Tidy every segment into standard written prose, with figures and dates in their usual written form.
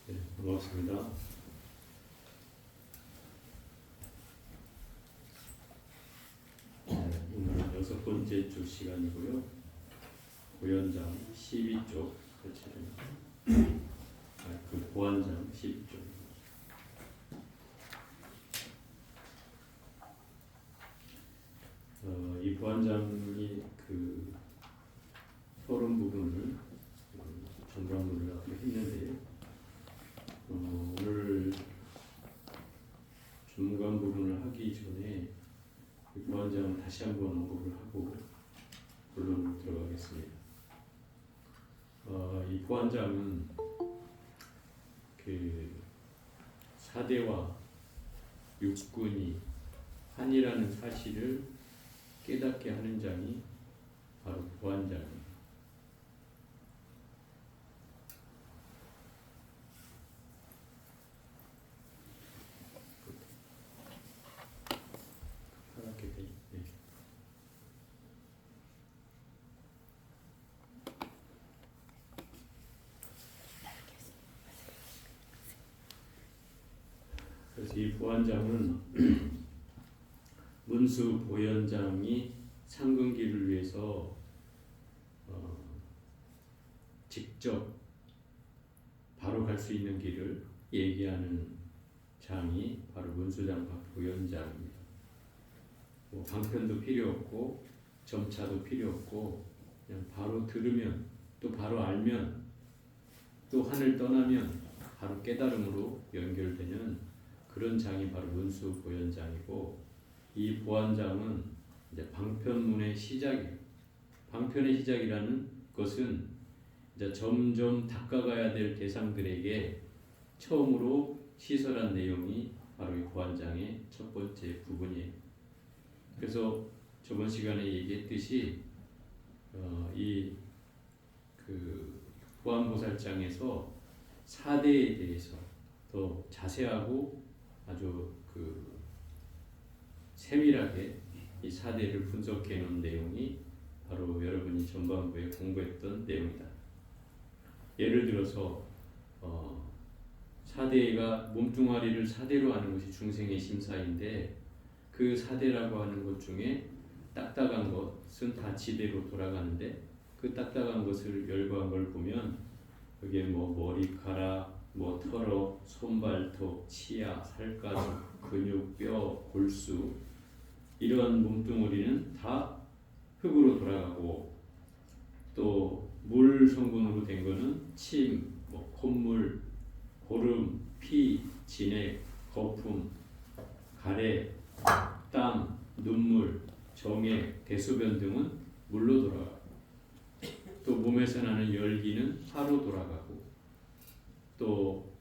네, 반갑습니다. 오늘 6번째 주 시간이고요. 고연장 12쪽 그 고안장 12쪽. 이 고안장이 그 서론 부분을 전반부를 앞에 했는데 오늘 중간 부분을 하기 전에 이 고안장을 다시 한번 언급을 하고 본론으로 들어가겠습니다. 이 고안장은 그 사대와 육군이 한이라는 사실을 깨닫게 하는 장이 바로 고안장입니다. 그래서 이 보안장은 문수 보현장이 상근기를 위해서 직접 바로 갈 수 있는 길을 얘기하는 장이 바로 문수장과 보현장입니다. 뭐 방편도 필요 없고 점차도 필요 없고 그냥 바로 들으면 또 바로 알면 또 하늘 떠나면 바로 깨달음으로 연결되는 그런 장이 바로 문수 보현장이고, 이 보안장은 이제 방편문의 시작이에요. 방편의 시작이라는 것은 이제 점점 닦아가야 될 대상들에게 처음으로 시설한 내용이 바로 이 보안장의 첫 번째 부분이에요. 그래서 저번 시간에 얘기했듯이 이 그 보안보살장에서 사대에 대해서 더 자세하고 아주 그 세밀하게 이 사대를 분석해 놓은 내용이 바로 여러분이 전반부에 공부했던 내용이다. 예를 들어서 사대가 몸뚱아리를 사대로 하는 것이 중생의 심사인데, 그 사대라고 하는 것 중에 딱딱한 것은 다 지대로 돌아가는데, 그 딱딱한 것을 열거한 걸 보면 그게 뭐 머리카락, 뭐 털어, 손발톱, 치아, 살가죽, 근육, 뼈, 골수, 이러한 몸뚱아리는 다 흙으로 돌아가고, 또 물 성분으로 된 거는 침, 뭐 콧물, 고름, 피, 진액, 거품, 가래, 땀, 눈물, 정액, 대소변 등은 물로 돌아가고, 또 몸에서 나는 열기는 화로 돌아가고, 또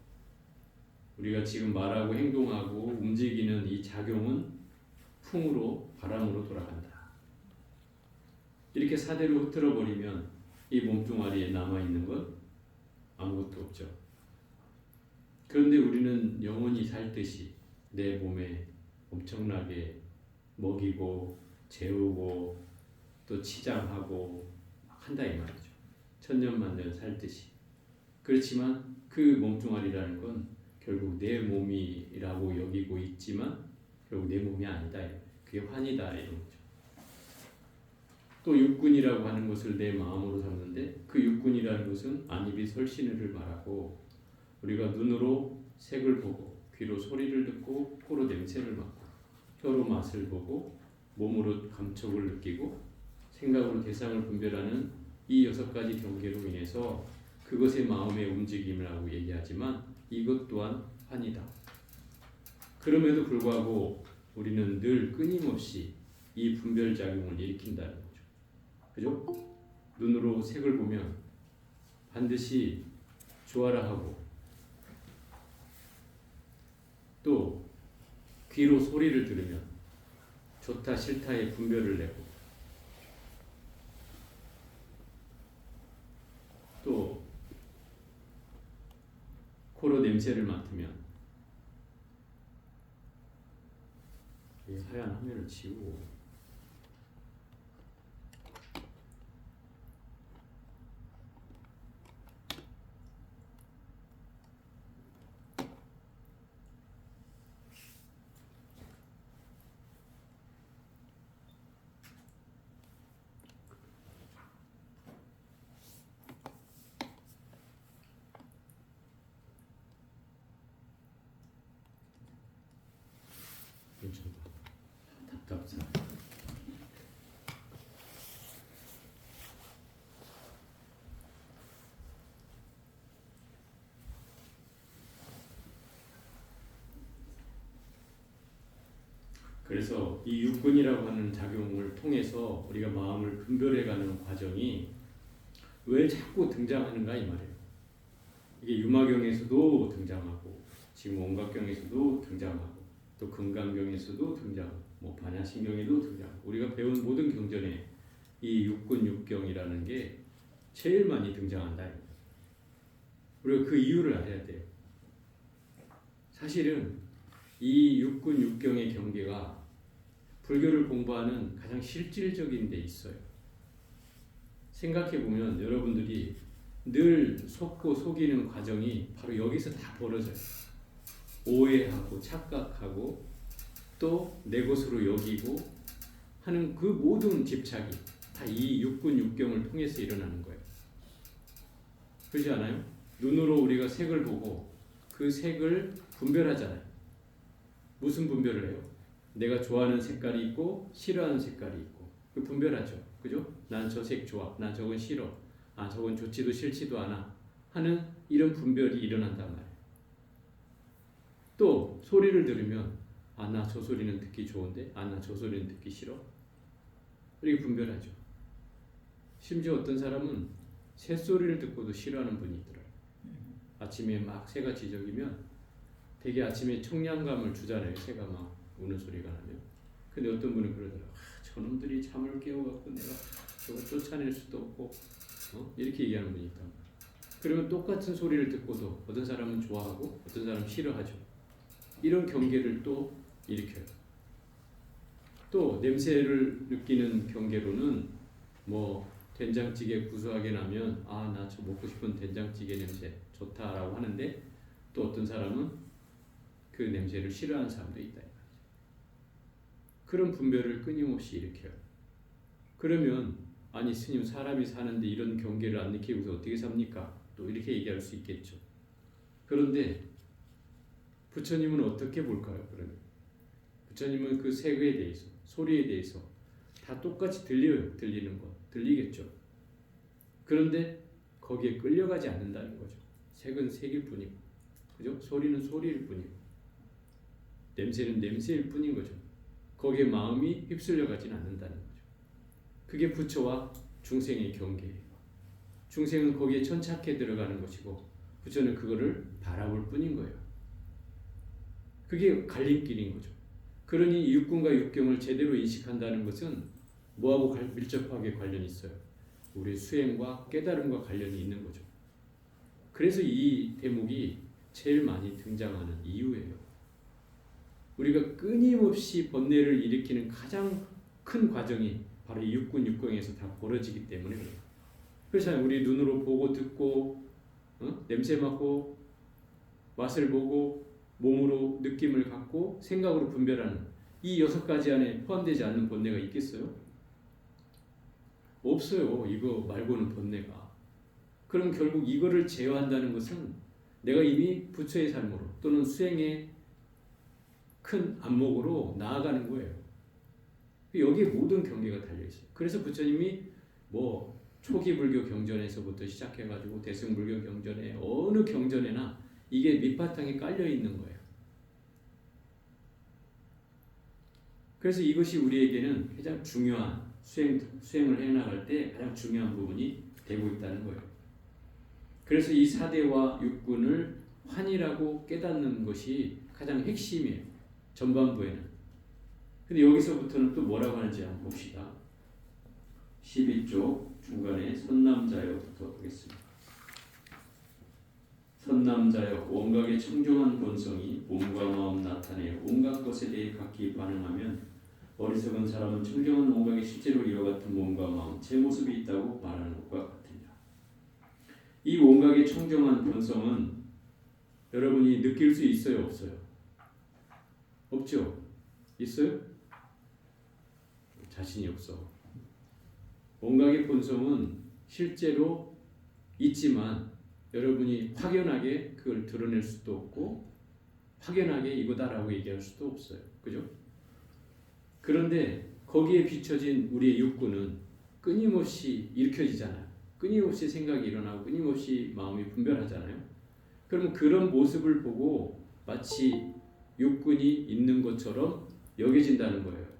우리가 지금 말하고 행동하고 움직이는 이 작용은 풍으로, 바람으로 돌아간다. 이렇게 사대로 흐트러 버리면 이 몸뚱아리에 남아있는 건 아무것도 없죠. 그런데 우리는 영원히 살듯이 내 몸에 엄청나게 먹이고 재우고 또 치장하고 한다 이 말이죠. 천년만년 살듯이. 그렇지만 그 몸뚱아리라는 건 결국 내 몸이라고 여기고 있지만 결국 내 몸이 아니다. 그게 환이다 이런 거죠. 또 육군이라고 하는 것을 내 마음으로 삼는데, 그 육군이라는 것은 안입이 설신을 말하고, 우리가 눈으로 색을 보고 귀로 소리를 듣고 코로 냄새를 맡고 혀로 맛을 보고 몸으로 감촉을 느끼고 생각으로 대상을 분별하는 이 6가지 경계로 인해서 그것의 마음의 움직임이라고 얘기하지만 이것 또한 환이다. 그럼에도 불구하고 우리는 늘 끊임없이 이 분별작용을 일으킨다는 거죠. 그죠? 눈으로 색을 보면 반드시 좋아라 하고, 또 귀로 소리를 들으면 좋다 싫다의 분별을 내고, 또 코로 냄새를 맡으면, 이 하얀 화면을 지우고 그래서 이 육군이라고 하는 작용을 통해서 우리가 마음을 분별해가는 과정이 왜 자꾸 등장하는가 이 말이에요. 이게 유마경에서도 등장하고 지금 원각경에서도 등장하고 또 금강경에서도 등장하고 뭐 반야신경에도 등장하고 우리가 배운 모든 경전에 이 육군 육경이라는 게 제일 많이 등장한다. 우리가 그 이유를 알아야 돼요. 사실은 이 육군 육경의 경계가 불교를 공부하는 가장 실질적인 데 있어요. 생각해 보면 여러분들이 늘 속고 속이는 과정이 바로 여기서 다 벌어져요. 오해하고 착각하고 또 내 것으로 여기고 하는 그 모든 집착이 다 이 육군 육경을 통해서 일어나는 거예요. 그렇지 않아요? 눈으로 우리가 색을 보고 그 색을 분별하잖아요. 무슨 분별을 해요? 내가 좋아하는 색깔이 있고 싫어하는 색깔이 있고 그 분별하죠. 그죠? 난 저 색 좋아. 난 저건 싫어. 아 저건 좋지도 싫지도 않아. 하는 이런 분별이 일어난단 말이에요. 또 소리를 들으면 아 나 저 소리는 듣기 좋은데 아 나 저 소리는 듣기 싫어. 이렇게 분별하죠. 심지어 어떤 사람은 새소리를 듣고도 싫어하는 분이 있더라고요. 아침에 막 새가 지저귀면 되게 아침에 청량감을 주잖아요. 새가 막 우는 소리가 나면. 근데 어떤 분은 그러더라고요. 아, 저놈들이 잠을 깨워갖고 내가 저거 쫓아낼 수도 없고 이렇게 얘기하는 분이 있다. 그러면 똑같은 소리를 듣고도 어떤 사람은 좋아하고 어떤 사람은 싫어하죠. 이런 경계를 또 일으켜요. 또 냄새를 느끼는 경계로는 뭐 된장찌개 구수하게 나면 아 나 저 먹고 싶은 된장찌개 냄새 좋다라고 하는데 또 어떤 사람은 그 냄새를 싫어하는 사람도 있다. 그런 분별을 끊임없이 일으켜요. 그러면 아니 스님 사람이 사는데 이런 경계를 안 느끼고서 어떻게 삽니까? 또 이렇게 얘기할 수 있겠죠. 그런데 부처님은 어떻게 볼까요? 그러면 부처님은 그 색에 대해서 소리에 대해서 다 똑같이 들려요. 들리는 거 들리겠죠. 그런데 거기에 끌려가지 않는다는 거죠. 색은 색일 뿐이고, 그죠? 소리는 소리일 뿐이고, 냄새는 냄새일 뿐인 거죠. 거기에 마음이 휩쓸려 가지는 않는다는 거죠. 그게 부처와 중생의 경계예요. 중생은 거기에 천착해 들어가는 것이고, 부처는 그거를 바라볼 뿐인 거예요. 그게 갈림길인 거죠. 그러니 육군과 육경을 제대로 인식한다는 것은 뭐하고 밀접하게 관련이 있어요? 우리 수행과 깨달음과 관련이 있는 거죠. 그래서 이 대목이 제일 많이 등장하는 이유예요. 우리가 끊임없이 번뇌를 일으키는 가장 큰 과정이 바로 이 육군 육경에서 다 벌어지기 때문에 그래요. 그렇잖아요. 우리 눈으로 보고 듣고 냄새 맡고 맛을 보고 몸으로 느낌을 갖고 생각으로 분별하는 이 6가지 안에 포함되지 않는 번뇌가 있겠어요? 없어요. 이거 말고는 번뇌가. 그럼 결국 이거를 제어한다는 것은 내가 이미 부처의 삶으로 또는 수행의 큰 안목으로 나아가는 거예요. 여기에 모든 경계가 달려있어요. 그래서 부처님이 뭐 초기 불교 경전에서부터 시작해가지고 대승불교 경전에 어느 경전에나 이게 밑바탕에 깔려있는 거예요. 그래서 이것이 우리에게는 가장 중요한 수행을 해나갈 때 가장 중요한 부분이 되고 있다는 거예요. 그래서 이 사대와 육군을 환이라고 깨닫는 것이 가장 핵심이에요. 전반부에는. 근데 여기서부터는 또 뭐라고 하는지 한번 봅시다. 12쪽 중간에 선남자여부터 보겠습니다. 선남자여 원각의 청정한 본성이 몸과 마음 나타내 온갖 것에 대해 각기 반응하면 어리석은 사람은 청정한 원각이 실제로 이와 같은 몸과 마음, 제 모습이 있다고 말하는 것과 같으니라. 이 원각의 청정한 본성은 여러분이 느낄 수 있어요? 없어요? 없죠? 있어요? 자신이 없어. 원각의 본성은 실제로 있지만 여러분이 확연하게 그걸 드러낼 수도 없고 확연하게 이거다라고 얘기할 수도 없어요. 그죠? 그런데 거기에 비춰진 우리의 육군은 끊임없이 일으켜지잖아요. 끊임없이 생각이 일어나고 끊임없이 마음이 분별하잖아요. 그러면 그런 모습을 보고 마치 육군이 있는 것처럼 여겨진다는 거예요.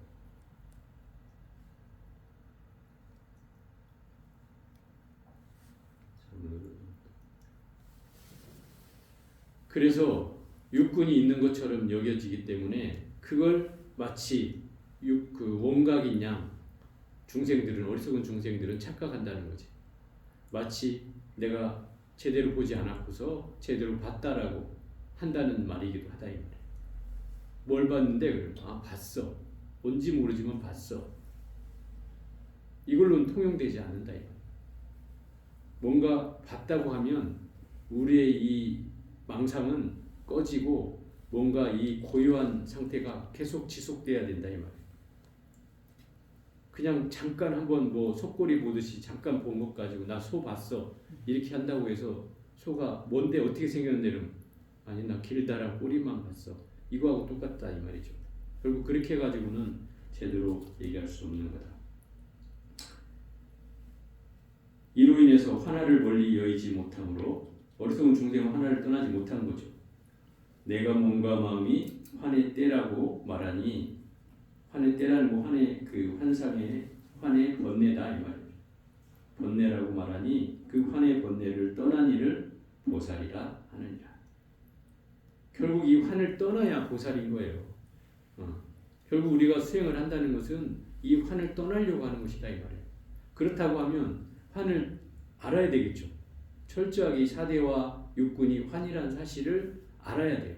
그래서 육군이 있는 것처럼 여겨지기 때문에 그걸 마치 그 원각인 양 중생들은, 어리석은 중생들은 착각한다는 거지. 마치 내가 제대로 보지 않았고서 제대로 봤다라고 한다는 말이기도 하다 이 말이야. 뭘 봤는데? 그래. 봤어. 뭔지 모르지만 봤어. 이걸로는 통용되지 않는다 이 말이야. 뭔가 봤다고 하면 우리의 이 망상은 꺼지고 뭔가 이 고요한 상태가 계속 지속돼야 된다 이 말이에요. 그냥 잠깐 한번 뭐 속꼬리 보듯이 잠깐 본 것 가지고 나 소 봤어 이렇게 한다고 해서 소가 뭔데 어떻게 생겼는데는 아니 나 길다란 꼬리만 봤어 이거하고 똑같다 이 말이죠. 결국 그렇게 가지고는 제대로 얘기할 수 없는 거다. 이로 인해서 화나를 멀리 여의지 못함으로 어리석은 중생은 화나를 떠나지 못한 거죠. 내가 몸과 마음이 환의 때라고 말하니, 환의 때라는 거 환의 그 환상의 환의 번뇌다 이 말이에요. 번뇌라고 말하니 그 환의 번뇌를 떠난 이를 보살이라 하느니라. 결국 이 환을 떠나야 보살인 거예요. 결국 우리가 수행을 한다는 것은 이 환을 떠나려고 하는 것이다 이 말이에요. 그렇다고 하면 환을 알아야 되겠죠. 철저하게 사대와 육군이 환이라는 사실을 알아야 돼요.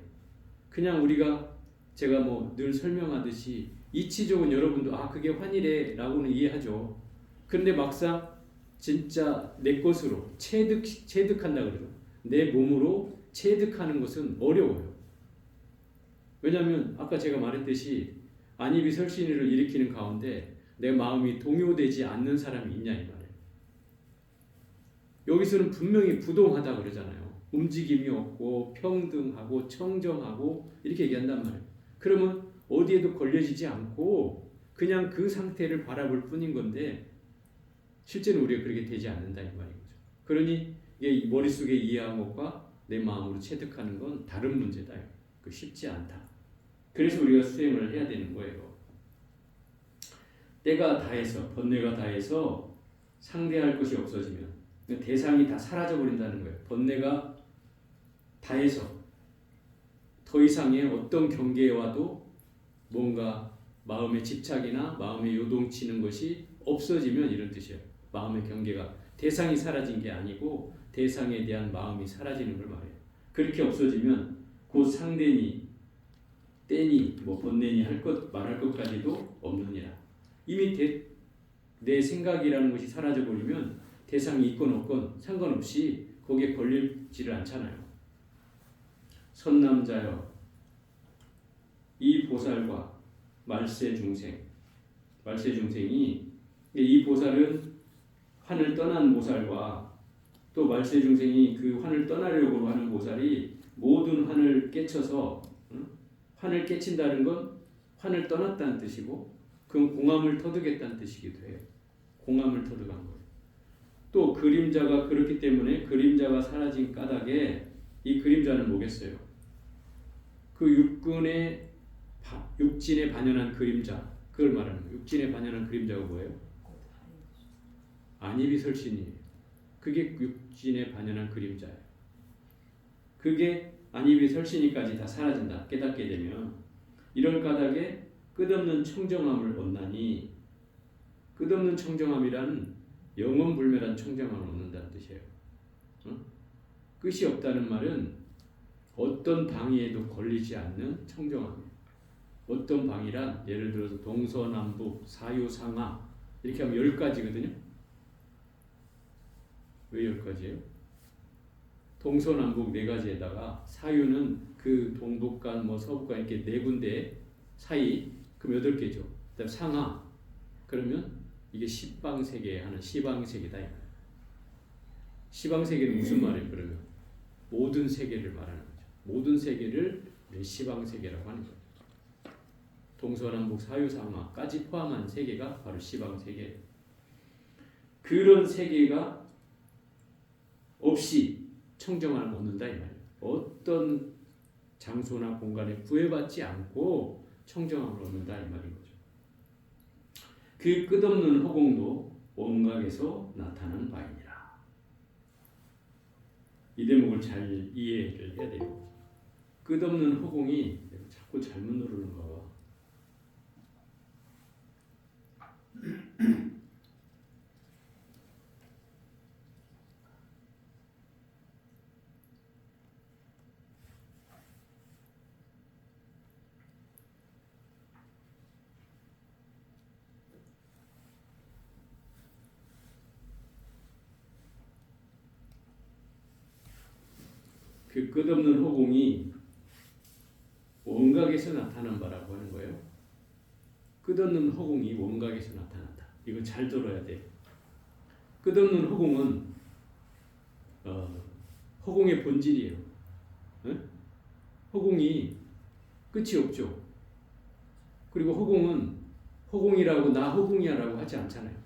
그냥 우리가 제가 뭐 늘 설명하듯이 이치적은 여러분도 그게 환이래 라고는 이해하죠. 그런데 막상 진짜 내 것으로 체득한다 그러죠. 내 몸으로 체득하는 것은 어려워요. 왜냐하면 아까 제가 말했듯이 안입이 설신이를 일으키는 가운데 내 마음이 동요되지 않는 사람이 있냐 이 말이에요. 여기서는 분명히 부동하다 그러잖아요. 움직임이 없고 평등하고 청정하고 이렇게 얘기한단 말이에요. 그러면 어디에도 걸려지지 않고 그냥 그 상태를 바라볼 뿐인 건데 실제는 우리가 그렇게 되지 않는다 이 말인 거죠. 그러니 이게 머릿속에 이해한 것과 내 마음으로 체득하는 건 다른 문제다. 그 쉽지 않다. 그래서 우리가 수행을 해야 되는 거예요. 때가 다해서 번뇌가 다해서 상대할 것이 없어지면 대상이 다 사라져 버린다는 거예요. 번뇌가 다해서 더 이상의 어떤 경계에 와도 뭔가 마음의 집착이나 마음의 요동치는 것이 없어지면 이런 뜻이에요. 마음의 경계가 대상이 사라진 게 아니고 대상에 대한 마음이 사라지는 걸 말해요. 그렇게 없어지면 곧 상대니 때니 뭐 번뇌니 말할 것까지도 없느니라. 이미 내 생각이라는 것이 사라져 버리면 대상이 있건 없건 상관없이 거기에 걸리지를 않잖아요. 선남자여 이 보살과 말세 중생이 이 보살은 환을 떠난 보살과 또 말세 중생이 그 환을 떠나려고 하는 보살이 모든 환을 깨쳐서 환을 깨친다는 건 환을 떠났다는 뜻이고 그건 공함을 터득했다는 뜻이기도 해요. 공함을 터득한 거예요. 또 그림자가 그렇기 때문에 그림자가 사라진 까닭에 이 그림자는 뭐겠어요? 그 육진에 반연한 그림자 그걸 말하는 거예요. 육진에 반연한 그림자가 뭐예요? 안입이 설신이에요. 그게 육진에 반연한 그림자예요. 그게 안입이 설신이까지 다 사라진다. 깨닫게 되면 이런 까닭에 끝없는 청정함을 얻나니 끝없는 청정함이라는 영원불멸한 청정함을 얻는다는 뜻이에요. 끝이 없다는 말은 어떤 방해에도 걸리지 않는 청정함이에요. 어떤 방이란 예를 들어서 동서남북 사유상하 이렇게 하면 10가지거든요. 왜 10가지예요? 동서남북 4가지에다가 사유는 그 동북간 뭐 서북간 이렇게 4군데 사이 그럼 8개죠. 그다음 상하 그러면 이게 십방세계 하는 시방세계다. 시방세계는 무슨 말이에요? 그러면 모든 세계를 말하는 거죠. 모든 세계를 시방세계라고 하는 거죠. 동서남북 사유상하까지 포함한 세계가 바로 시방세계예요. 그런 세계가 없이 청정함을 얻는다 이 말이에요. 어떤 장소나 공간에 구애받지 않고 청정함을 얻는다 이 말인 거죠. 그 끝없는 허공도 원각에서 나타나는 바이니라. 이 대목을 잘 이해를 해야 돼요. 끝없는 허공이 자꾸 잘못 누르는가 봐. 그 끝없는 허공이 원각에서 나타난 바라고 하는 거예요. 끝없는 허공이 원각에서 나타난다. 이거 잘 들어야 돼. 끝없는 허공은 허공의 본질이에요. 네? 허공이 끝이 없죠. 그리고 허공은 허공이라고 나 허공이야라고 하지 않잖아요.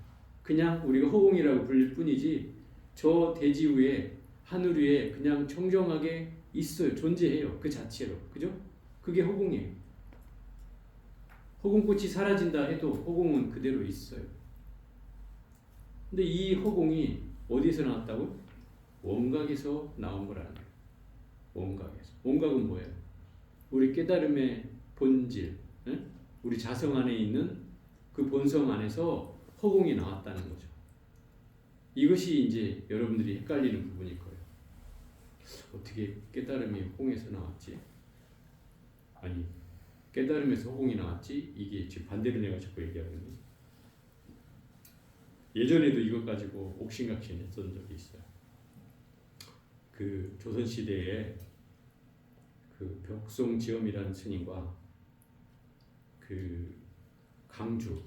그냥 우리가 허공이라고 불릴 뿐이지 저 대지 위에 하늘 위에 그냥 청정하게 있어요. 존재해요. 그 자체로. 그죠? 그게 허공이에요. 허공꽃이 사라진다 해도 허공은 그대로 있어요. 근데 이 허공이 어디서 나왔다고? 원각에서 나온 거라는 거예요. 원각에서. 원각은 뭐예요? 우리 깨달음의 본질, 에? 우리 자성 안에 있는 그 본성 안에서 허공이 나왔다는 거죠. 이것이 이제 여러분들이 헷갈리는 부분일 거예요. 어떻게 깨달음이 허공에서 나왔지? 아니, 깨달음에서 허공이 나왔지? 이게 지금 반대로 내가 자꾸 얘기하거든요. 예전에도 이것 가지고 옥신각신 했던 적이 있어요. 그 조선시대에 그 벽송지엄이라는 스님과 그 강주,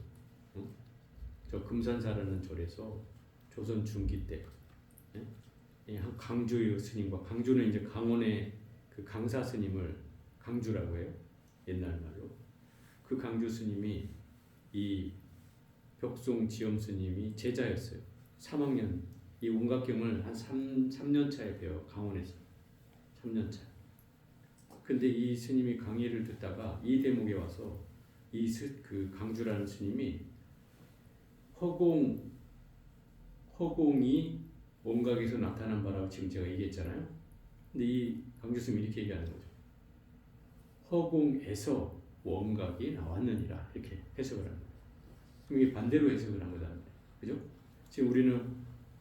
저 금산사라는 절에서 조선 중기 때 강주의 스님과, 강주는 이제 강원의 그 강사 스님을 강주라고 해요. 옛날 말로. 그 강주 스님이 이 벽송지엄 스님이 제자였어요. 3학년 이 원각경을 한 3년 차에 배워. 강원에서 3년 차. 근데 이 스님이 강의를 듣다가 이 대목에 와서 그 강주라는 스님이 허공이 원각에서 나타난 바라고 지금 제가 얘기했잖아요. 근데 이 강주 스님이 이렇게 얘기하는 거죠. 허공에서 원각이 나왔느니라 이렇게 해석을 합니다. 그럼 이게 반대로 해석을 한 거다. 그죠? 지금 우리는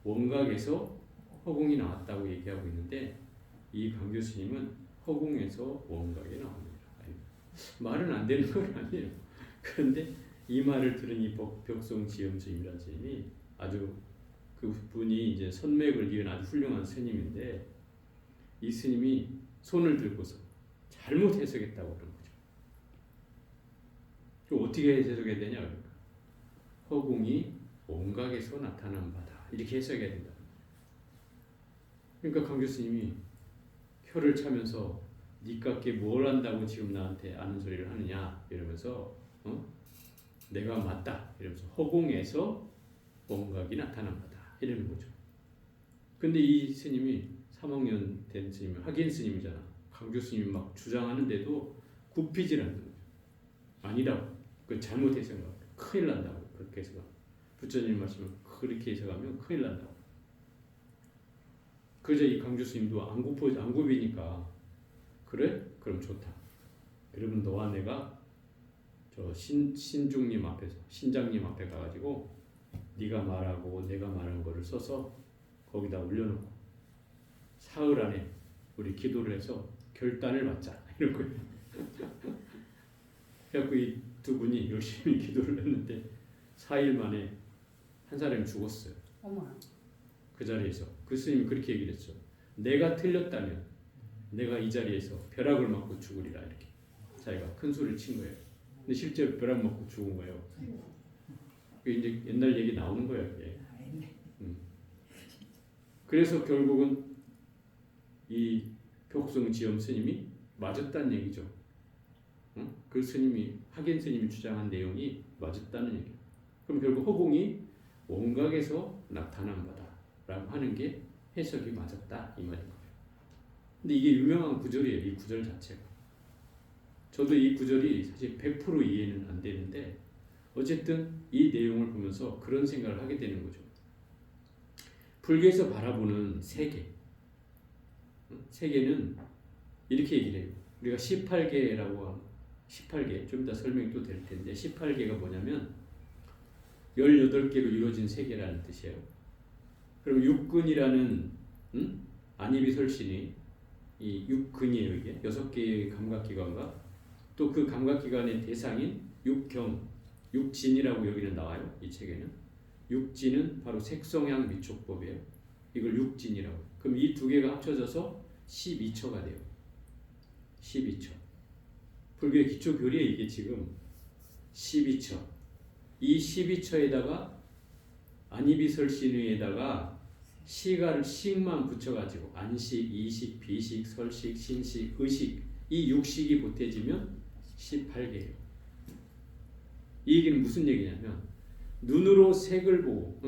원각에서 허공이 나왔다고 얘기하고 있는데 이 강주 스님은 허공에서 원각이 나옵니다. 말은 안 되는 건 아니에요. 그런데 이 말을 들은 이 벽송지엄 스님이라는 스님이 아주 그 분이 이제 선맥을 이은 아주 훌륭한 스님인데 이 스님이 손을 들고서 잘못 해석했다고 그런 거죠. 그럼 어떻게 해석해야 되냐? 그러니까 허공이 원각에서 나타난 바다 이렇게 해석해야 된다. 그러니까 강주 스님이 혀를 차면서 니깎게 뭘 안다고 지금 나한테 아는 소리를 하느냐 이러면서 내가 맞다 이러면서 허공에서 원각이 나타난 바다 이러는 거죠. 근데 이 스님이 3학년 된 스님이 학인 스님이잖아. 강주 스님이 막 주장하는데도 굽히질 않는 거죠. 아니라고. 그 잘못 해석하면 큰일 난다고. 그렇게 해석하면 부처님 말씀을 그렇게 해석하면 큰일 난다고. 그러자 이 강주 스님도 안 굽히니까 그래? 그럼 좋다. 그러면 너와 내가 저 신중님 앞에서 신장님 앞에 가가지고 네가 말하고 내가 말한 거를 써서 거기다 올려놓고 사흘 안에 우리 기도를 해서 결단을 받자 이런 거예요. 그래갖고 이 두 분이 열심히 기도를 했는데 4일 만에 한 사람이 죽었어요. 어머. 그 자리에서 그 스님이 그렇게 얘기를 했죠. 내가 틀렸다면 내가 이 자리에서 벼락을 맞고 죽으리라 이렇게 자기가 큰 소리를 친 거예요. 근데 실제로 벼락 맞고 죽은 거예요. 그게 이제 옛날 얘기 나오는 거예요. 이게. 그래서 결국은 이 벽송지엄 스님이 맞았다는 얘기죠. 그 스님이 학인 스님이 주장한 내용이 맞았다는 얘기예요. 그럼 결국 허공이 원각에서 나타난 바다라고 하는 게 해석이 맞았다 이 말인 거예요. 근데 이게 유명한 구절이에요. 이 구절 자체가. 저도 이 구절이 사실 100% 이해는 안 되는데 어쨌든 이 내용을 보면서 그런 생각을 하게 되는 거죠. 불교에서 바라보는 세계, 세계는 이렇게 얘기를 해요. 우리가 18계라고 하면 18계, 좀 이따 설명이 또 될 텐데 18계가 뭐냐면 18개로 이루어진 세계라는 뜻이에요. 그럼 육근이라는 안이비설신이 이 육근이에요. 이게 6개의 감각기관과 또 그 감각기관의 대상인 육경, 육진이라고 여기는 나와요. 이 책에는 육진은 바로 색성향 미촉법이에요. 이걸 육진이라고. 그럼 이 두 개가 합쳐져서 12처가 돼요. 12처. 불교의 기초 교리에 이게 지금 12처. 이 12처에다가 안이비설신의에다가 시가를 식만 붙여가지고 안식, 이식, 비식, 설식, 신식, 의식 이 6식이 보태지면 18개예요. 이 얘기는 무슨 얘기냐면 눈으로 색을 보고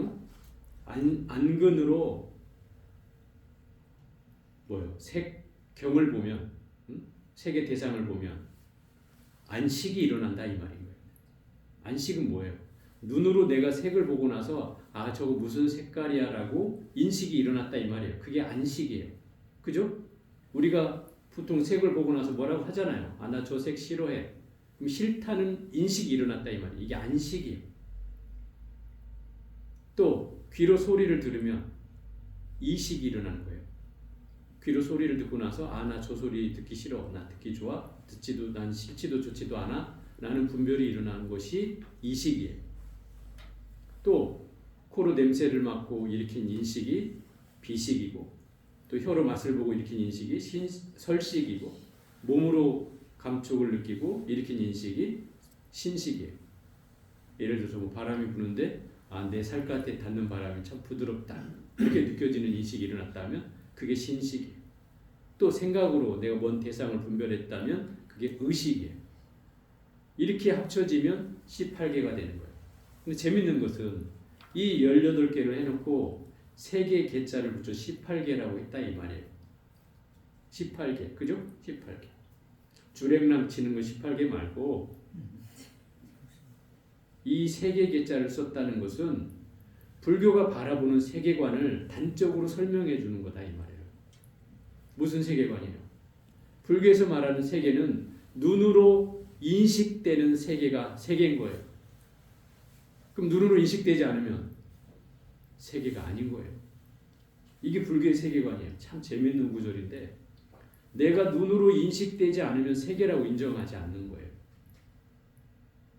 안근으로 뭐요? 색경을 보면 색의 대상을 보면 안식이 일어난다 이 말인 거예요. 안식은 뭐예요? 눈으로 내가 색을 보고 나서 아 저거 무슨 색깔이야라고 인식이 일어났다 이 말이에요. 그게 안식이에요. 그죠? 우리가 보통 색을 보고 나서 뭐라고 하잖아요. 아 나 저 색 싫어해. 그럼 싫다는 인식이 일어났다 이 말이에요. 이게 안식이에요. 또 귀로 소리를 들으면 이식이 일어나는 거예요. 귀로 소리를 듣고 나서 아 나 저 소리 듣기 싫어. 나 듣기 좋아. 듣지도 난 싫지도 좋지도 않아. 라는 분별이 일어나는 것이 이식이에요. 또 코로 냄새를 맡고 일으킨 인식이 비식이고 또 혀로 맛을 보고 일으킨 인식이 설식이고 몸으로 감촉을 느끼고 일으킨 인식이 신식이에요. 예를 들어서 뭐 바람이 부는데 아, 내 살갗에 닿는 바람이 참 부드럽다 이렇게 느껴지는 인식이 일어났다면 그게 신식이에요. 또 생각으로 내가 뭔 대상을 분별했다면 그게 의식이에요. 이렇게 합쳐지면 18개가 되는 거예요. 근데 재밌는 것은 이 18개를 해놓고 3개의 개자를 붙여 18개라고 했다 이 말이에요. 18개, 그죠? 18개. 주랭랑 치는 거 18개 말고 이 3개 개자를 썼다는 것은 불교가 바라보는 세계관을 단적으로 설명해 주는 거다 이 말이에요. 무슨 세계관이에요? 불교에서 말하는 세계는 눈으로 인식되는 세계가 세계인 거예요. 그럼 눈으로 인식되지 않으면 세계가 아닌 거예요. 이게 불교의 세계관이에요. 참 재밌는 구절인데 내가 눈으로 인식되지 않으면 세계라고 인정하지 않는 거예요.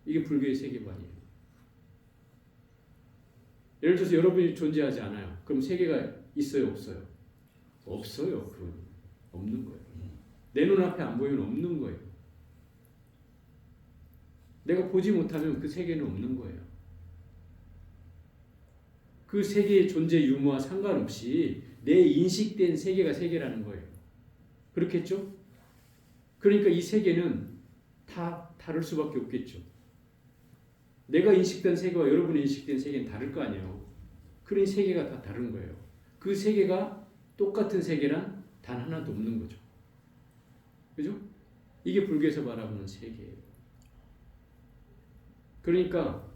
이게 불교의 세계관이에요. 예를 들어서 여러분이 존재하지 않아요. 그럼 세계가 있어요, 없어요? 없어요. 그건 없는 거예요. 내 눈앞에 안 보이면 없는 거예요. 내가 보지 못하면 그 세계는 없는 거예요. 그 세계의 존재 유무와 상관없이 내 인식된 세계가 세계라는 거예요. 그렇겠죠? 그러니까 이 세계는 다 다를 수밖에 없겠죠. 내가 인식된 세계와 여러분이 인식된 세계는 다를 거 아니에요. 그러니 세계가 다 다른 거예요. 그 세계가 똑같은 세계란 단 하나도 없는 거죠. 그죠? 이게 불교에서 바라보는 세계예요. 그러니까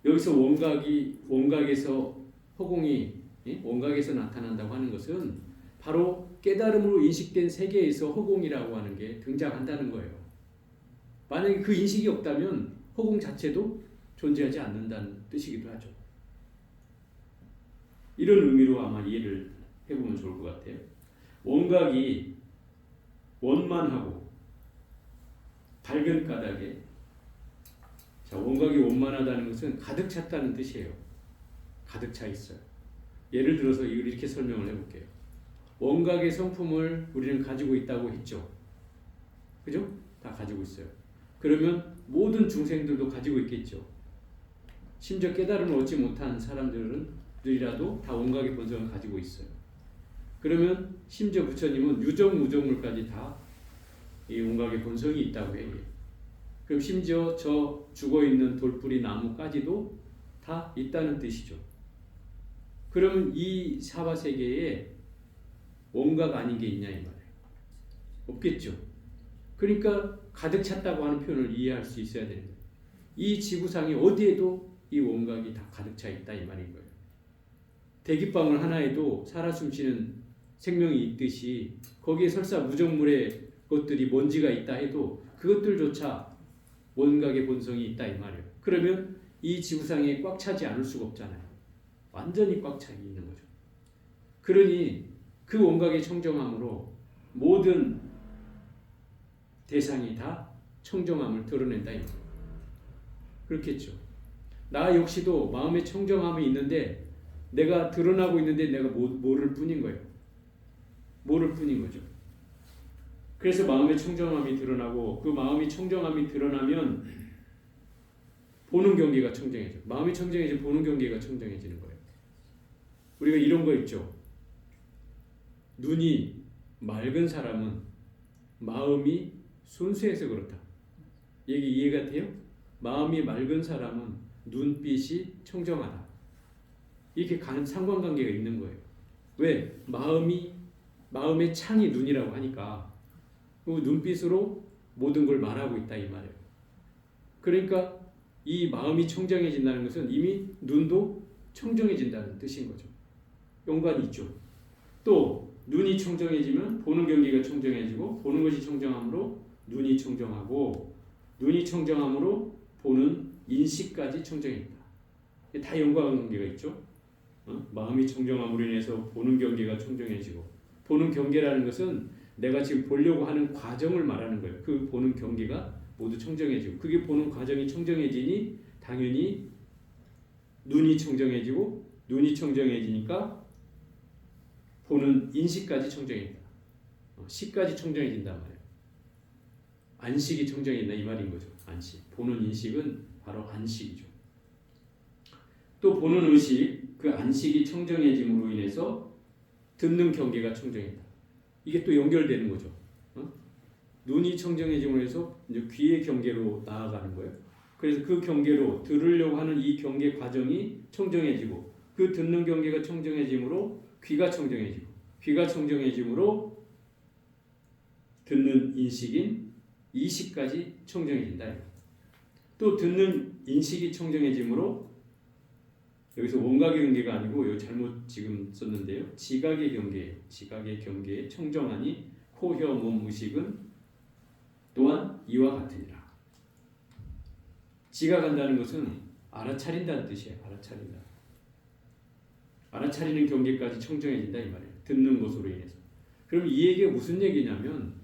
여기서 원각에서 허공이 원각에서 나타난다고 하는 것은 바로 깨달음으로 인식된 세계에서 허공이라고 하는 게 등장한다는 거예요. 만약에 그 인식이 없다면 허공 자체도 존재하지 않는다는 뜻이기도 하죠. 이런 의미로 아마 이해를 해보면 좋을 것 같아요. 원각이 원만하고 밝은 까닭에 자, 원각이 원만하다는 것은 가득 찼다는 뜻이에요. 가득 차 있어요. 예를 들어서 이걸 이렇게 설명을 해볼게요. 원각의 성품을 우리는 가지고 있다고 했죠. 그죠? 다 가지고 있어요. 그러면 모든 중생들도 가지고 있겠죠. 심지어 깨달음을 얻지 못한 사람들이라도 다 원각의 본성을 가지고 있어요. 그러면 심지어 부처님은 유정, 무정물까지 다 이 원각의 본성이 있다고 해요. 그럼 심지어 저 죽어있는 돌뿌리 나무까지도 다 있다는 뜻이죠. 그러면 이 사바세계에 원각 아닌 게 있냐 이 말이에요. 없겠죠. 그러니까 가득 찼다고 하는 표현을 이해할 수 있어야 되는 거예요. 이 지구상에 어디에도 이 원각이 다 가득 차 있다 이 말인 거예요. 대기방울 하나에도 살아 숨쉬는 생명이 있듯이 거기에 설사 무정물의 것들이 먼지가 있다 해도 그것들조차 원각의 본성이 있다 이 말이에요. 그러면 이 지구상에 꽉 차지 않을 수가 없잖아요. 완전히 꽉 차 있는 거죠. 그러니 그 원각의 청정함으로 모든 대상이 다 청정함을 드러낸다 이 말이에요. 그렇겠죠. 나 역시도 마음의 청정함이 있는데 내가 드러나고 있는데 내가 모를 뿐인 거예요. 모를 뿐인 거죠. 그래서 마음의 청정함이 드러나고 그 마음이 청정함이 드러나면 보는 경계가 청정해져. 마음이 청정해지면 보는 경계가 청정해지는 거예요. 우리가 이런 거 있죠. 눈이 맑은 사람은 마음이 순수해서 그렇다. 이게 이해가 돼요? 마음이 맑은 사람은 눈빛이 청정하다. 이렇게 상관관계가 있는 거예요. 왜? 마음의 창이 눈이라고 하니까 그 눈빛으로 모든 걸 말하고 있다 이 말이에요. 그러니까 이 마음이 청정해진다는 것은 이미 눈도 청정해진다는 뜻인 거죠. 연관이 있죠. 또 눈이 청정해지면 보는 경계가 청정해지고 보는 것이 청정함으로 눈이 청정하고 눈이 청정함으로 보는 인식까지 청정해진다. 다 연관관계가 있죠. 마음이 청정함으로 인해서 보는 경계가 청정해지고 보는 경계라는 것은 내가 지금 보려고 하는 과정을 말하는 거예요. 그 보는 경계가 모두 청정해지고 그게 보는 과정이 청정해지니 당연히 눈이 청정해지고 눈이 청정해지니까 보는 인식까지 청정해진다. 시까지 청정해진단 말이에요. 안식이 청정해진다 이 말인 거죠. 안식. 보는 인식은 바로 안식이죠. 또 보는 의식, 그 안식이 청정해짐으로 인해서 듣는 경계가 청정해진다. 이게 또 연결되는 거죠. 눈이 청정해짐으로 해서 이제 귀의 경계로 나아가는 거예요. 그래서 그 경계로 들으려고 하는 이 경계 과정이 청정해지고 그 듣는 경계가 청정해짐으로 귀가 청정해지고 귀가 청정해짐으로 듣는 인식인 이식까지 청정해진다. 또 듣는 인식이 청정해짐으로 여기서 원각의 경계가 아니고 이거 잘못 지금 썼는데요. 지각의 경계에 청정하니 코, 혀, 몸, 의식은 또한 이와 같으니라. 지각한다는 것은 알아차린다는 뜻이에요. 알아차리는 경계까지 청정해진다 이 말이에요. 듣는 것으로 인해서. 그럼 이 얘기가 무슨 얘기냐면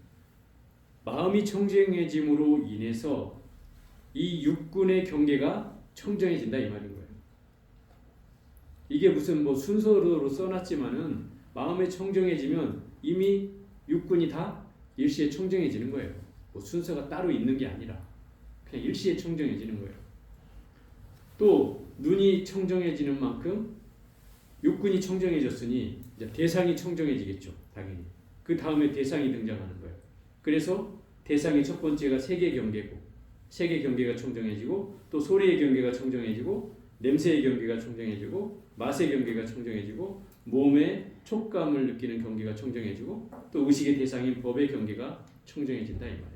마음이 청정해짐으로 인해서 이 육군의 경계가 청정해진다 이 말인 거예요. 이게 무슨 뭐 순서로 써놨지만은 마음에 청정해지면 이미 육군이 다 일시에 청정해지는 거예요. 뭐 순서가 따로 있는 게 아니라 그냥 일시에 청정해지는 거예요. 또 눈이 청정해지는 만큼 육군이 청정해졌으니 이제 대상이 청정해지겠죠. 당연히. 그 다음에 대상이 등장하는 거예요. 그래서 대상의 첫 번째가 색의 경계고 색의 경계가 청정해지고 또 소리의 경계가 청정해지고 냄새의 경계가 청정해지고 맛의 경계가 청정해지고 몸의 촉감을 느끼는 경계가 청정해지고 또 의식의 대상인 법의 경계가 청정해진다 이 말이에요.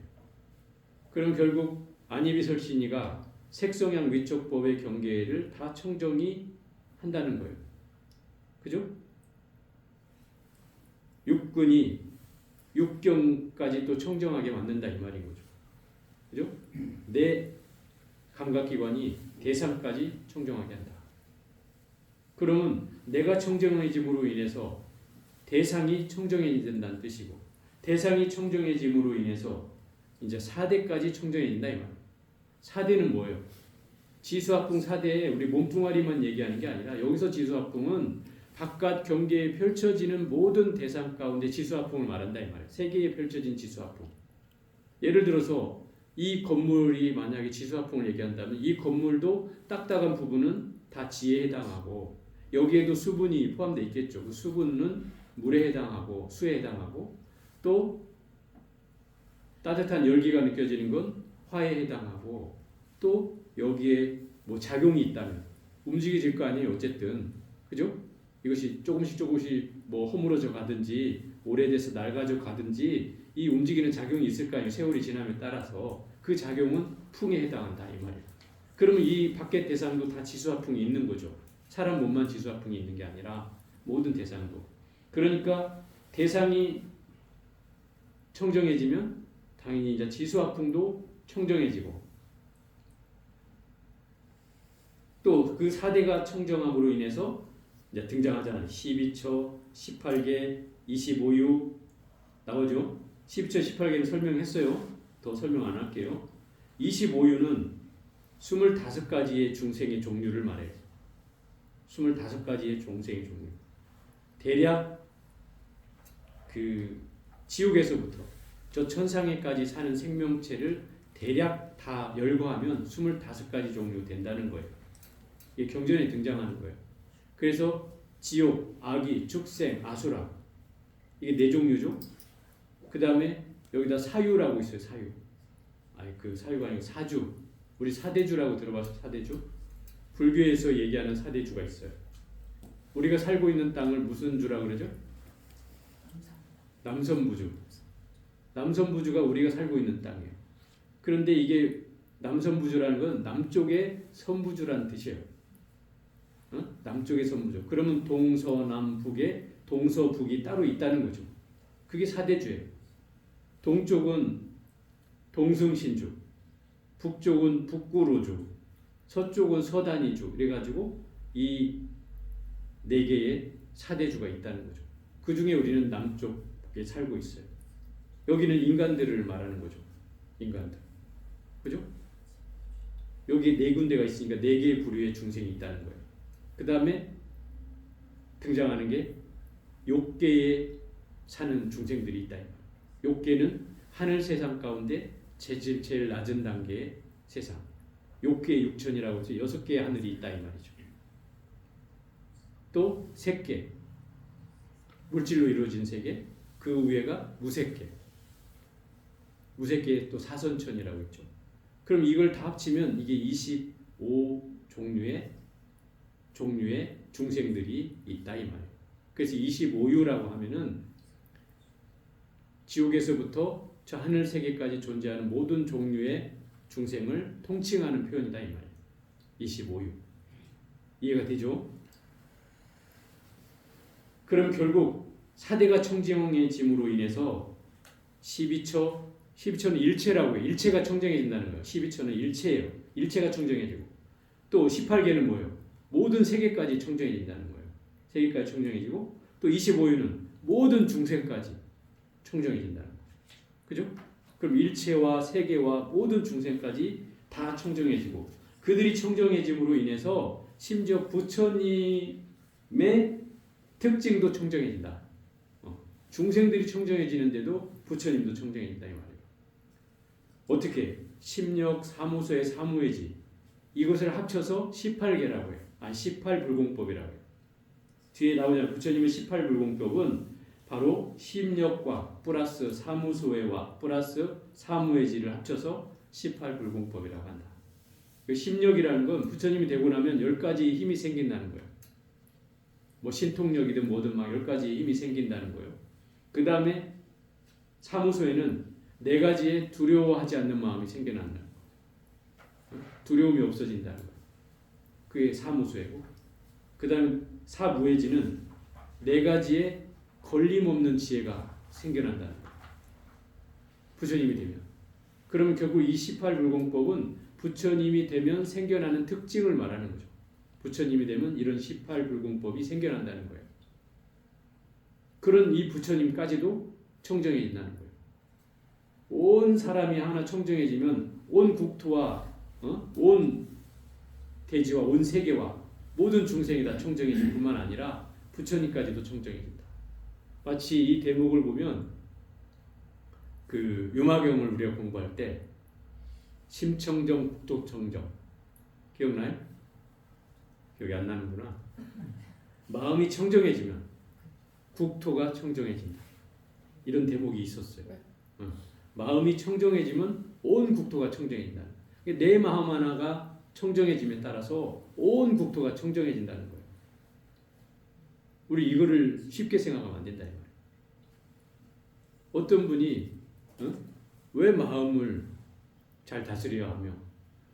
그럼 결국 안이비설신이가 색성향 위촉법의 경계를 다 청정이 한다는 거예요. 그죠? 육근이 육경까지 또 청정하게 만든다 이 말인 거죠. 그죠? 내 감각기관이 대상까지 청정하게 한다. 그러면 내가 청정해짐으로 인해서 대상이 청정해진다는 뜻이고 대상이 청정해짐으로 인해서 이제 4대까지 청정해진다 이 말이에요. 4대는 뭐예요? 지수합풍 4대에 우리 몸뚱아리만 얘기하는 게 아니라 여기서 지수합풍은 바깥 경계에 펼쳐지는 모든 대상 가운데 지수합풍을 말한다 이 말이에요. 세계에 펼쳐진 지수합풍. 예를 들어서 이 건물이 만약에 지수합풍을 얘기한다면 이 건물도 딱딱한 부분은 다 지에 해당하고 여기에도 수분이 포함되어 있겠죠. 그 수분은 물에 해당하고 수에 해당하고 또 따뜻한 열기가 느껴지는 건 화에 해당하고 또 여기에 뭐 작용이 있다면 움직여질 거 아니에요. 어쨌든 그죠? 이것이 조금씩 뭐 허물어져 가든지 오래돼서 낡아져 가든지 이 움직이는 작용이 있을 거 아니에요. 세월이 지남에 따라서 그 작용은 풍에 해당한다 이 말이에요. 그러면 이 밖의 대상도 다 지수화풍이 있는 거죠. 사람 몸만 지수화풍이 있는 게 아니라 모든 대상도. 그러니까 대상이 청정해지면 당연히 이제 지수화풍도 청정해지고 또 그 4대가 청정함으로 인해서 이제 등장하잖아요. 12처, 18개, 25유 나오죠. 12처, 18개는 설명했어요. 더 설명 안 할게요. 25유는 25가지의 중생의 종류를 말해요. 25가지의 중생의 종류. 대략 그 지옥에서부터 저 천상에까지 사는 생명체를 대략 다 열거하면 25가지 종류 된다는 거예요. 이게 경전에 등장하는 거예요. 그래서 지옥, 아기, 축생, 아수라 이게 4종류죠. 그 다음에 여기다 사유라고 있어요. 사유. 아니 그 사유가 아니고 사주. 우리 사대주라고 들어봤어요. 사대주. 불교에서 얘기하는 사대주가 있어요. 우리가 살고 있는 땅을 무슨 주라고 그러죠? 남선부주. 남선부주가 우리가 살고 있는 땅이에요. 그런데 이게 남선부주라는 건 남쪽의 선부주라는 뜻이에요. 남쪽의 선부주. 그러면 동서남북에 동서북이 따로 있다는 거죠. 그게 사대주예요. 동쪽은 동승신주, 북쪽은 북구로주, 서쪽은 서단이주. 이래가지고 이 4개의 사대주가 있다는 거죠. 그 중에 우리는 남쪽에 살고 있어요. 여기는 인간들을 말하는 거죠. 인간들. 그죠? 여기 4군데가 있으니까 4개의 부류의 중생이 있다는 거예요. 그 다음에 등장하는 게 욕계에 사는 중생들이 있다. 욕계는 하늘 세상 가운데 제일 낮은 단계의 세상. 욕계 육천이라고 해서 6개의 하늘이 있다 이 말이죠. 또 색계, 물질로 이루어진 세계. 그 위에가 무색계. 무색계에 또 사선천이라고 있죠. 그럼 이걸 다 합치면 이게 25종류의 중생들이 있다 이 말이에요. 그래서 25유라고 하면은 지옥에서부터 저 하늘 세계까지 존재하는 모든 종류의 중생을 통칭하는 표현이다 이 말이에요. 25유. 이해가 되죠? 그럼 결국 4대가 청정해짐으로 인해서 12처는 일체라고 해요. 일체가 청정해진다는 거예요. 12처는 일체예요. 일체가 청정해지고 또 18개는 뭐예요? 모든 세계까지 청정해진다는 거예요. 세계까지 청정해지고 또 25유는 모든 중생까지 청정해진다는 거예요. 그죠? 그럼 일체와 세계와 모든 중생까지 다 청정해지고 그들이 청정해짐으로 인해서 심지어 부처님의 특징도 청정해진다. 중생들이 청정해지는데도 부처님도 청정해진다 이 말이에요. 어떻게? 심력, 사무소의 사무예지 이것을 합쳐서 18개라고 해요. 18불공법이라고 해요. 뒤에 나오잖아요. 부처님의 18불공법은 바로 심력과 플러스 사무소회와 플러스 사무예지를 합쳐서 18불공법이라고 한다. 그 심력이라는 건 부처님이 되고 나면 10가지 힘이 생긴다는 거예요. 뭐 신통력이든 뭐든 막 10가지 힘이 생긴다는 거예요. 그 다음에 사무소에는 4가지의 두려워하지 않는 마음이 생겨난다는 거예요. 두려움이 없어진다는 거예요. 그게 사무소이고 그 다음에 사무예지는 4가지의 걸림없는 지혜가 생겨난다는 거예요. 부처님이 되면. 그러면 결국 이 18불공법은 부처님이 되면 생겨나는 특징을 말하는 거죠. 부처님이 되면 이런 18불공법이 생겨난다는 거예요. 그런 이 부처님까지도 청정해진다는 거예요. 온 사람이 하나 청정해지면 온 국토와 온 대지와 온 세계와 모든 중생이 다 청정해질 뿐만 아니라 부처님까지도 청정해진다. 마치 이 대목을 보면 그 유마경을 우리가 공부할 때 심청정, 국토청정 기억나요? 기억이 안 나는구나. 마음이 청정해지면 국토가 청정해진다. 이런 대목이 있었어요. 마음이 청정해지면 온 국토가 청정해진다. 내 마음 하나가 청정해짐에 따라서 온 국토가 청정해진다는 거예요. 우리 이거를 쉽게 생각하면 안 된다 이 말이에요. 어떤 분이 왜 마음을 잘 다스려야 하며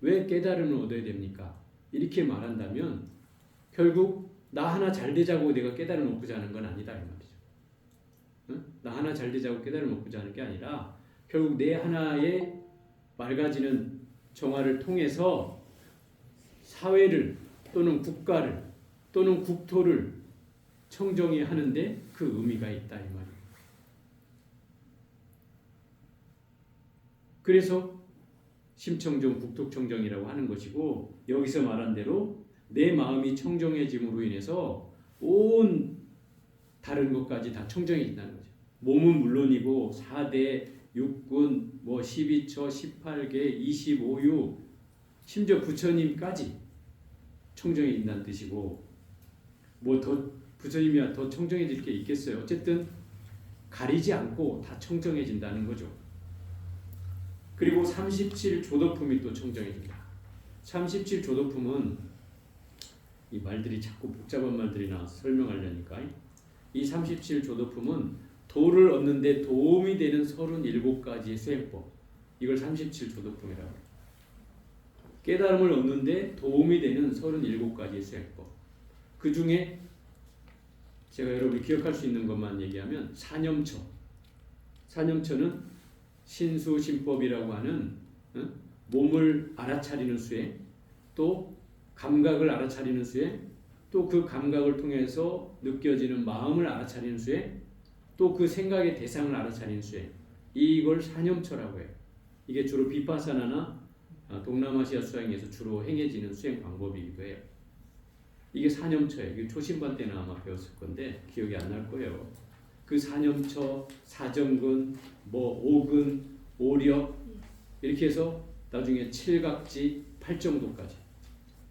왜 깨달음을 얻어야 됩니까? 이렇게 말한다면 결국 나 하나 잘 되자고 내가 깨달음 얻고자 하는 건 아니다 이 말이죠. 나 하나 잘 되자고 깨달음 얻고자 하는 게 아니라 결국 내 하나의 맑아지는 정화를 통해서 사회를 또는 국가를 또는 국토를 청정히 하는데 그 의미가 있다 이 말이에요. 그래서 심청정, 국토청정이라고 하는 것이고 여기서 말한 대로 내 마음이 청정해짐으로 인해서 온 다른 것까지 다 청정해진다는 거죠. 몸은 물론이고 4대, 6군, 12처, 18개, 25유, 심지어 부처님까지 청정해진다는 뜻이고 더 부처님이야 더 청정해질 게 있겠어요. 어쨌든 가리지 않고 다 청정해진다는 거죠. 그리고 37조도품이 또 청정해진다. 37조도품은 이 말들이 자꾸 복잡한 말들이 나와서 설명하려니까 이 37조도품은 도를 얻는데 도움이 되는 37가지의 수행법, 이걸 37조도품이라고 해요. 깨달음을 얻는데 도움이 되는 37가지의 수행법. 그 중에 제가 여러분이 기억할 수 있는 것만 얘기하면 사념처. 사념처는 신수신법이라고 하는 몸을 알아차리는 수행, 또 감각을 알아차리는 수행, 또 그 감각을 통해서 느껴지는 마음을 알아차리는 수행, 또 그 생각의 대상을 알아차리는 수행, 이걸 사념처라고 해요. 이게 주로 비파사나나 동남아시아 수행에서 주로 행해지는 수행 방법이기도 해요. 이게 사념처예요. 이게 초신반 때는 아마 배웠을 건데 기억이 안 날 거예요. 그 사념처, 사정근, 오근, 오력 이렇게 해서 나중에 칠각지, 팔정도까지.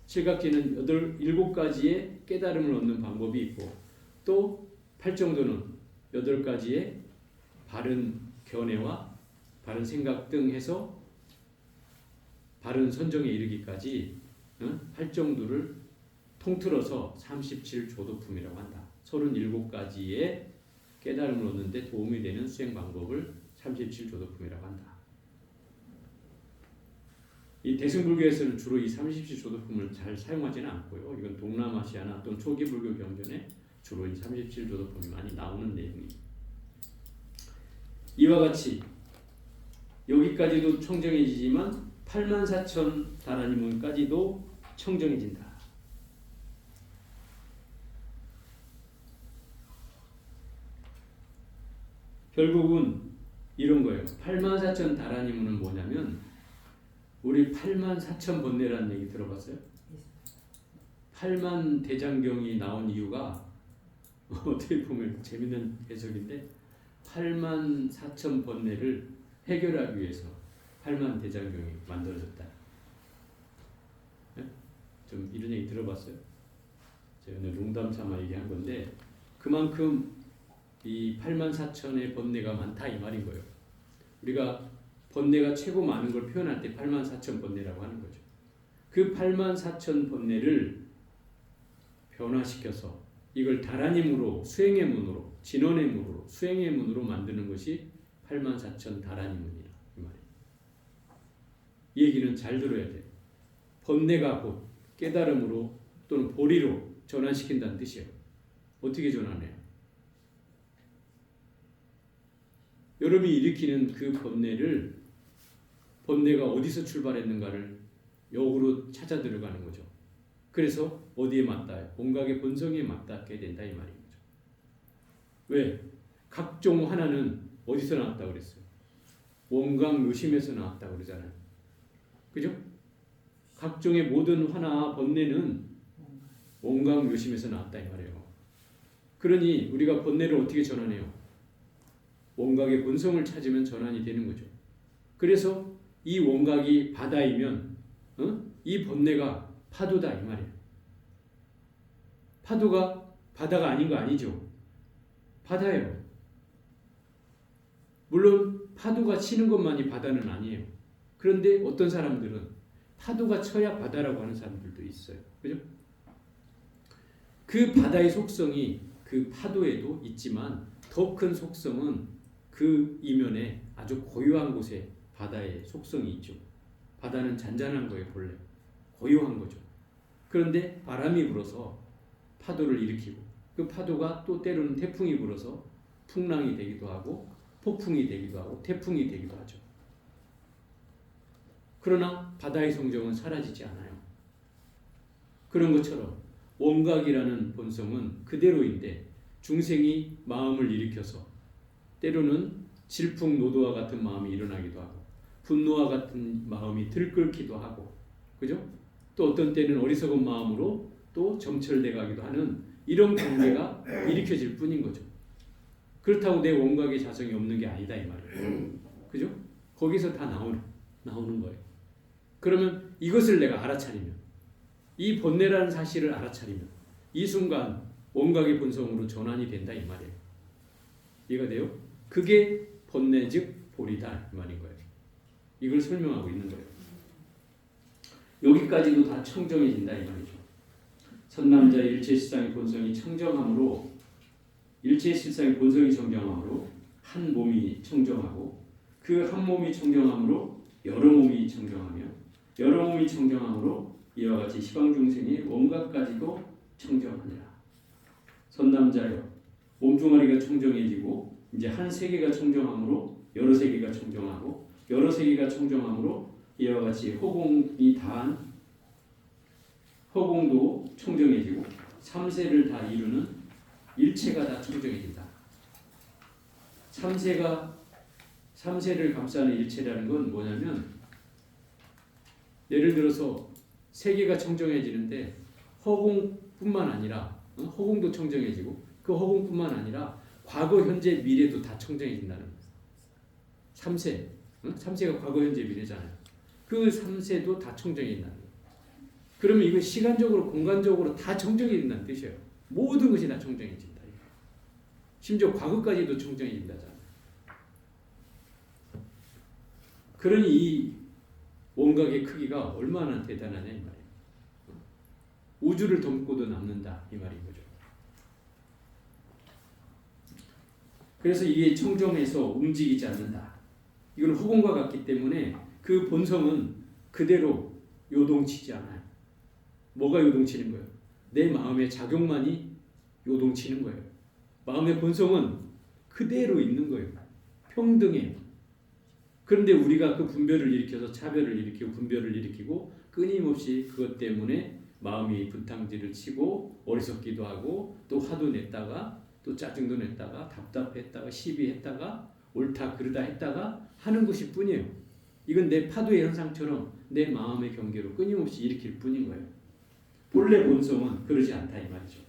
칠각지는 7가지의 깨달음을 얻는 방법이 있고 또 팔정도는 8가지의 바른 견해와 바른 생각 등 해서 바른 선정에 이르기까지 팔정도를 통틀어서 37조도품이라고 한다. 37가지의 깨달음을 얻는데 도움이 되는 수행 방법을 37조도품이라고 한다. 이 대승불교에서는 주로 이 37조도품을 잘 사용하지는 않고요. 이건 동남아시아나 또는 초기 불교 경전에 주로 이 37조도품이 많이 나오는 내용입니다. 이와 같이 여기까지도 청정해지지만 84,000다라니문까지도 청정해진다. 결국은 이런 거예요. 84,000다라니문은 뭐냐면 우리 84,000번뇌라는 얘기 들어봤어요? 8만 대장경이 나온 이유가 어떻게 보면 재밌는 해석인데 84,000번뇌를 해결하기 위해서 8만 대장경이 만들어졌다. 네? 좀 이런 얘기 들어봤어요? 제가 오늘 농담 삼아 얘기한 건데 그만큼 이 84,000의 번뇌가 많다 이 말인 거예요. 우리가 번뇌가 최고 많은 걸 표현할 때 84,000번뇌라고 하는 거죠. 그 84,000번뇌를 변화시켜서 이걸 다라님으로 수행의 문으로 진원의 문으로 수행의 문으로 만드는 것이 84,000다라니문이라 이 말이에요. 이 얘기는 잘 들어야 돼요. 번뇌가 곧 깨달음으로 또는 보리로 전환시킨다는 뜻이에요. 어떻게 전환해요? 여러분이 일으키는 그 번뇌가 어디서 출발했는가를 역으로 찾아 들어가는 거죠. 그래서 어디에 맞닿아요? 온각의 본성에 맞닿게 된다 이 말인 거죠. 왜? 각종 하나는 어디서 나왔다고 그랬어요? 원각 요심에서 나왔다고 그러잖아요. 그죠? 각종의 모든 화나 번뇌는 원각 요심에서 나왔다 이 말이에요. 그러니 우리가 번뇌를 어떻게 전환해요? 원각의 본성을 찾으면 전환이 되는 거죠. 그래서 이 원각이 바다이면 이 번뇌가 파도다 이 말이에요. 파도가 바다가 아닌 거 아니죠? 바다예요. 물론 파도가 치는 것만이 바다는 아니에요. 그런데 어떤 사람들은 파도가 쳐야 바다라고 하는 사람들도 있어요. 그죠? 그 바다의 속성이 그 파도에도 있지만 더 큰 속성은 그 이면에 아주 고요한 곳에 바다의 속성이 있죠. 바다는 잔잔한 거예요, 본래. 고요한 거죠. 그런데 바람이 불어서 파도를 일으키고 그 파도가 또 때로는 태풍이 불어서 풍랑이 되기도 하고 폭풍이 되기도 하고 태풍이 되기도 하죠. 그러나 바다의 성정은 사라지지 않아요. 그런 것처럼 원각이라는 본성은 그대로인데 중생이 마음을 일으켜서 때로는 질풍노도와 같은 마음이 일어나기도 하고 분노와 같은 마음이 들끓기도 하고, 그죠? 또 어떤 때는 어리석은 마음으로 또 점철돼 가기도 하는 이런 관계가 일으켜질 뿐인 거죠. 그렇다고 내 원각의 자성이 없는 게 아니다 이 말이에요. 그죠? 거기서 다 나오는 거예요. 그러면 이것을 내가 알아차리면, 이 본래라는 사실을 알아차리면 이 순간 원각의 본성으로 전환이 된다 이 말이에요. 이해가 돼요? 그게 본래 즉 본이다 이 말인 거예요. 이걸 설명하고 있는 거예요. 여기까지도 다 청정해진다 이 말이죠. 선남자의 일체실상의 본성이 청정함으로, 일체실상의 본성이 청정함으로 한 몸이 청정하고, 그 한 몸이 청정함으로 여러 몸이 청정하며, 여러 몸이 청정함으로 이와 같이 시방중생의 원각까지도 청정하니라. 선남자여, 몸뚱아리가 청정해지고 이제 한 세계가 청정함으로 여러 세계가 청정하고, 여러 세계가 청정함으로 이와 같이 허공이 다한 허공도 청정해지고 삼세를 다 이루는 일체가 다 청정해진다. 삼세를 감싸는 일체라는 건 뭐냐면, 예를 들어서 세계가 청정해지는데 허공뿐만 아니라 허공도 청정해지고 그 허공뿐만 아니라 과거, 현재, 미래도 다 청정해진다는 거예요. 삼세가 과거, 현재, 미래잖아요. 그 삼세도 다 청정해진다는 거예요. 그러면 이거 시간적으로, 공간적으로 다 청정해진다는 뜻이에요. 모든 것이 다 청정해진다. 심지어 과거까지도 청정해진다잖아요. 그러니 이 원각의 크기가 얼마나 대단하냐 이 말이에요. 우주를 덮고도 남는다 이 말인 거죠. 그래서 이게 청정해서 움직이지 않는다. 이건 허공과 같기 때문에 그 본성은 그대로 요동치지 않아요. 뭐가 요동치는 거예요? 내 마음의 작용만이 요동치는 거예요. 마음의 본성은 그대로 있는 거예요. 평등해요. 그런데 우리가 그 분별을 일으켜서 차별을 일으키고 분별을 일으키고 끊임없이 그것 때문에 마음이 분탕질을 치고 어리석기도 하고 또 화도 냈다가 또 짜증도 냈다가 답답했다가 시비했다가 옳다 그르다 했다가 하는 것일 뿐이에요. 이건 내 파도의 현상처럼 내 마음의 경계로 끊임없이 일으킬 뿐인 거예요. 본래 본성은 그러지 않다 이 말이죠.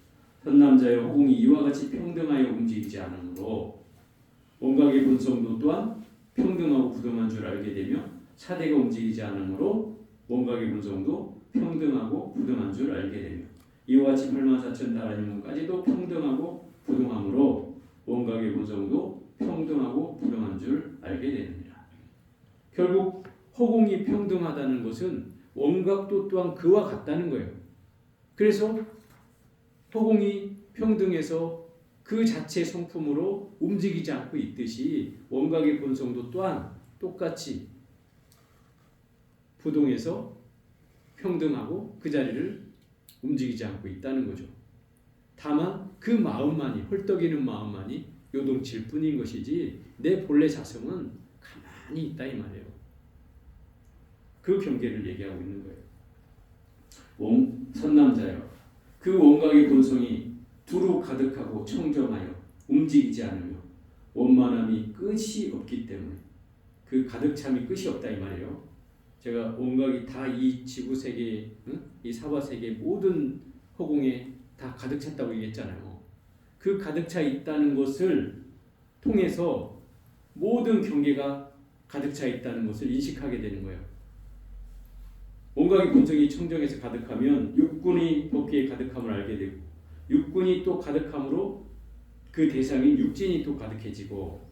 선남자의 허공이 이와 같이 평등하여 움직이지 않으므로 원각의 본성도 또한 평등하고 부동한 줄 알게 되며 사대가 움직이지 않으므로 원각의 본성도 평등하고 부동한 줄 알게 되며 이와 같이 84,000 다라니문까지도 평등하고 부동함으로 원각의 본성도 평등하고 부동한 줄 알게 되느니라. 결국 허공이 평등하다는 것은 원각도 또한 그와 같다는 거예요. 그래서 허공이 평등해서 그 자체 성품으로 움직이지 않고 있듯이 원각의 본성도 또한 똑같이 부동해서 평등하고 그 자리를 움직이지 않고 있다는 거죠. 다만 그 마음만이, 헐떡이는 마음만이 요동칠 뿐인 것이지 내 본래 자성은 가만히 있다 이 말이에요. 그 경계를 얘기하고 있는 거예요. 선남자여, 그 원각의 본성이 두루 가득하고 청정하여 움직이지 않으며 원만함이 끝이 없기 때문에, 그 가득참이 끝이 없다 이 말이에요. 제가 원각이 다 이 지구 세계, 이 사바 세계 모든 허공에 다 가득 찼다고 얘기했잖아요. 그 가득 차 있다는 것을 통해서 모든 경계가 가득 차 있다는 것을 인식하게 되는 거예요. 원각의 본성이 청정해서 가득하면 육군이 거기에 가득함을 알게 되고, 육군이 또 가득함으로 그 대상인 육진이 또 가득해지고,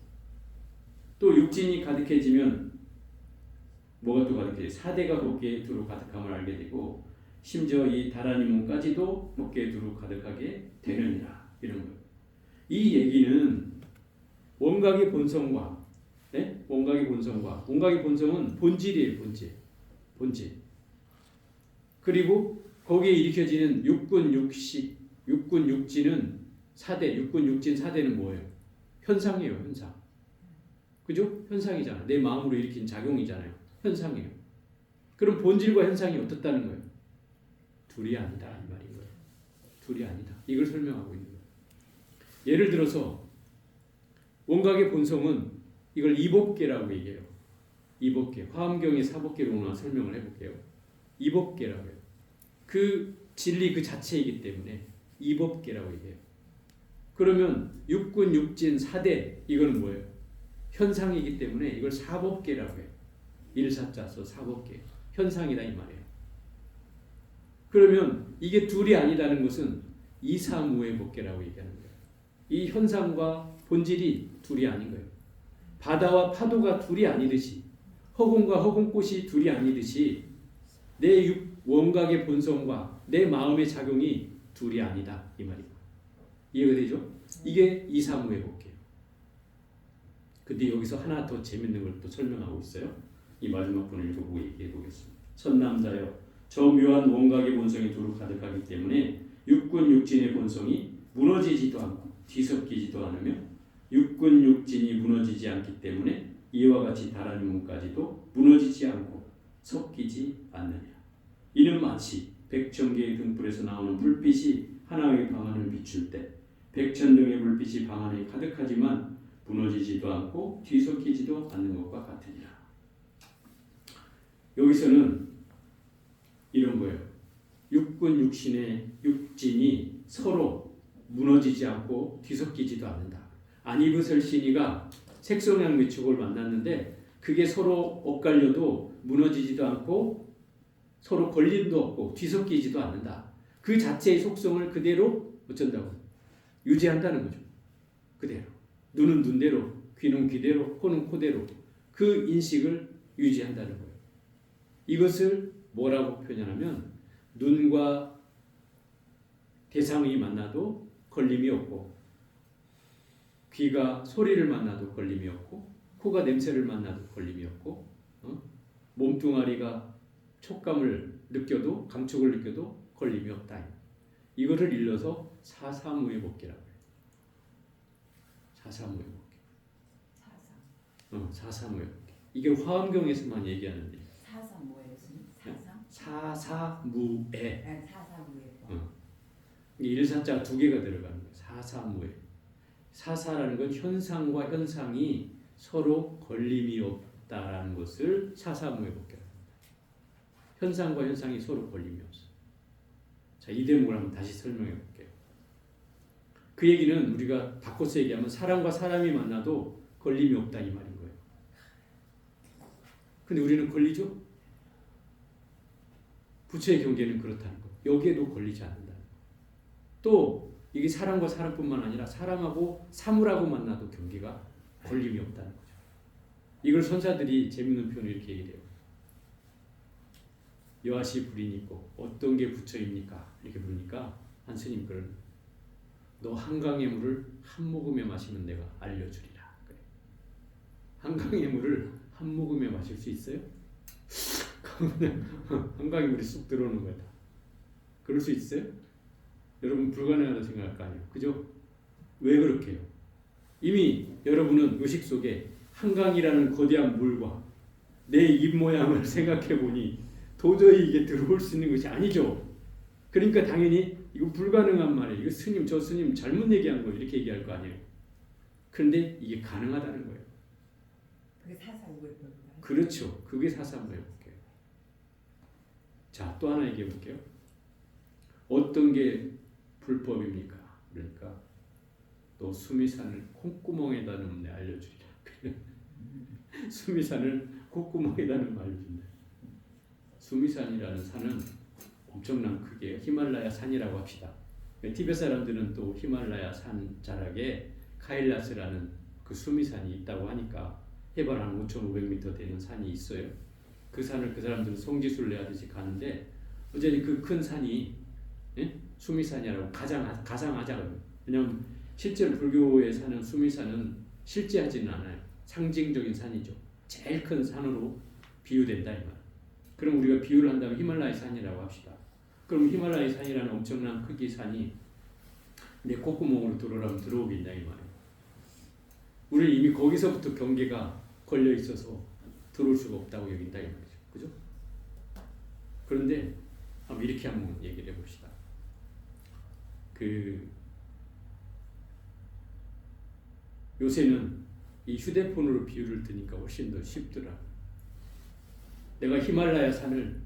또 육진이 가득해지면 뭐가 또 가득해? 사대가 거기에 두루 가득함을 알게 되고, 심지어 이 다라니문까지도 거기에 두루 가득하게 되느니라. 이런 거예요. 이 얘기는 원각의 본성과 원각의 본성은 본질이에요. 본질. 그리고 거기에 일으켜지는 육군 육진은 사대는 뭐예요? 현상이에요. 현상. 그죠? 현상이잖아. 내 마음으로 일으킨 작용이잖아요. 현상이에요. 그럼 본질과 현상이 어떻다는 거예요? 둘이 아니다 이 말인 거예요. 둘이 아니다. 이걸 설명하고 있는 거예요. 예를 들어서 원각의 본성은 이걸 이법계라고 얘기해요. 이법계. 화엄경의 사법계로 설명을 해볼게요. 이법계라고 해요. 그 진리 그 자체이기 때문에 이법계라고 얘기해요. 그러면 육군, 육진, 사대 이거는 뭐예요? 현상이기 때문에 이걸 사법계라고 해요. 일사자서 사법계. 현상이다 이 말이에요. 그러면 이게 둘이 아니다는 것은 이사무해법계라고 얘기하는 거예요. 이 현상과 본질이 둘이 아닌 거예요. 바다와 파도가 둘이 아니듯이 허공과 허공꽃이 둘이 아니듯이 내 원각의 본성과 내 마음의 작용이 둘이 아니다 이 말이에요. 이해가 되죠? 이게 이사무해법계예요. 근데 여기서 하나 더 재밌는 걸 또 설명하고 있어요. 이 마지막 분을 읽어보고 얘기해 보겠습니다. 선남자여 저 묘한 원각의 본성이 두루 가득하기 때문에 육군 육진의 본성이 무너지지도 않고 뒤섞이지도 않으며 육군 육진이 무너지지 않기 때문에 이와 같이 다른 문까지도 무너지지 않고 섞이지 않느냐. 이는 마치 백천개의 등불에서 나오는 불빛이 하나의 방안을 비출 때 백천등의 불빛이 방 안에 가득하지만 무너지지도 않고 뒤섞이지도 않는 것과 같으니라. 여기서는 이런 거예요. 육군 육신의 육진이 서로 무너지지 않고 뒤섞이지도 않는다. 안이브설 신이가 색성향 매축을 만났는데 그게 서로 엇갈려도 무너지지도 않고 서로 걸림도 없고 뒤섞이지도 않는다. 그 자체의 속성을 그대로 어쩐다고? 유지한다는 거죠. 그대로. 눈은 눈대로, 귀는 귀대로, 코는 코대로 그 인식을 유지한다는 거예요. 이것을 뭐라고 표현하면 눈과 대상이 만나도 걸림이 없고 귀가 소리를 만나도 걸림이 없고 코가 냄새를 만나도 걸림이 없고 몸뚱아리가 촉감을 느껴도 감촉을 느껴도 걸림이 없다. 이거를 일러서 사사무해법계라고 해요. 사사무해법계. 사사무해법계. 이게 화엄경에서만 얘기하는데. 사사무해요, 사사무해. 네, 사사무해법. 일사자가 두 개가 들어가는 거예요. 사사무해. 사사라는 건 현상과 현상이 서로 걸림이 없다라는 것을 사사무해법계라고 합니다. 현상과 현상이 서로 걸림이 없어. 자, 이 대목을 한번 다시 설명해 볼게요. 그 얘기는 우리가 바꿔서 얘기하면 사람과 사람이 만나도 걸림이 없다 이 말인 거예요. 근데 우리는 걸리죠? 부처의 경계는 그렇다는 거예요. 여기에도 걸리지 않는다는 거예요. 또 이게 사람과 사람뿐만 아니라 사람하고 사물하고 만나도 경계가 걸림이 없다는 거죠. 이걸 선사들이 재밌는 표현을 이렇게 얘기해요. 여하시 불인이 있고 어떤 게 부처입니까? 이렇게 물으니까 한 스님 그런 너 한강의 물을 한 모금에 마시면 내가 알려주리라. 그래. 한강의 물을 한 모금에 마실 수 있어요? 한강의 물이 쑥 들어오는 거다. 그럴 수 있어요? 여러분 불가능하다고 생각할 거 아니에요. 그죠? 왜 그렇게 해요? 이미 여러분은 의식 속에 한강이라는 거대한 물과 내 입 모양을 생각해 보니 도저히 이게 들어올 수 있는 것이 아니죠. 그러니까 당연히 이거 불가능한 말이에요. 이거 스님 저 스님 잘못 얘기한 거예요. 이렇게 얘기할 거 아니에요. 그런데 이게 가능하다는 거예요. 그게 사사무해법인가요? 그렇죠. 그게 사사무해법이에요. 자, 또 하나 얘기해 볼게요. 어떤 게 불법입니까? 그러니까 너 수미산을 콧구멍에다 넣으면 내가 알려주리라. 수미산을 콧구멍에다 넣으면 알려준다. 수미산이라는 산은 엄청난 크기예요. 히말라야 산이라고 합시다. 티베트 사람들은 또 히말라야 산 자락에 카일라스라는 그 수미산이 있다고 하니까 해발 한 5,500m 되는 산이 있어요. 그 산을 그 사람들은 성지순례 하듯이 가는데 어쨌든 그 큰 산이 수미산이라고 가상하자거든요. 왜냐하면 실제로 불교에 사는 수미산은 실제하지는 않아요. 상징적인 산이죠. 제일 큰 산으로 비유된다 이 말. 그럼 우리가 비유를 한다면 히말라야 산이라고 합시다. 그럼 히말라야 산이라는 엄청난 크기 산이 내 콧구멍으로 들어오라면 들어오겠냐 이 말이에요. 우리는 이미 거기서부터 경계가 걸려 있어서 들어올 수가 없다고 여긴다 이 말이죠. 그죠? 그런데 이렇게 한번 얘기를 해봅시다. 요새는 이 휴대폰으로 비유를 드니까 훨씬 더 쉽더라. 내가 히말라야 산을